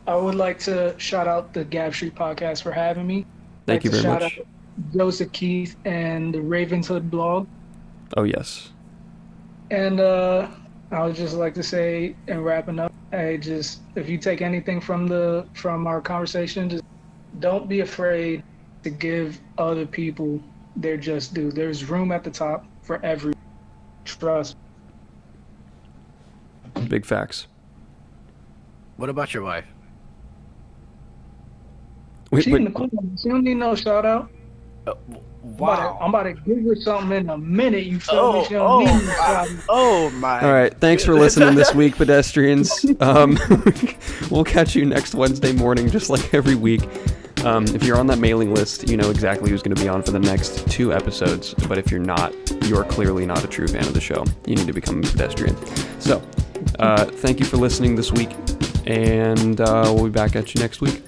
would like to shout out the Gab Street podcast for having me. Thank you very shout much. out Joseph Keith and the Ravenshood blog. Oh, yes. And I would just like to say, in wrapping up, if you take anything from our conversation, just don't be afraid to give other people their just due. There's room at the top for every. Trust. Big facts. What about your wife? Wait, She in the corner. She don't need no shout out. Wow. I'm about to give her something in a minute. You feel me? She don't need no shout out. Oh my. All right. Thanks for listening this week, pedestrians. We'll catch you next Wednesday morning, just like every week. If you're on that mailing list, you know exactly who's going to be on for the next 2 episodes. But if you're not, you're clearly not a true fan of the show. You need to become a pedestrian. So, thank you for listening this week, and we'll be back at you next week.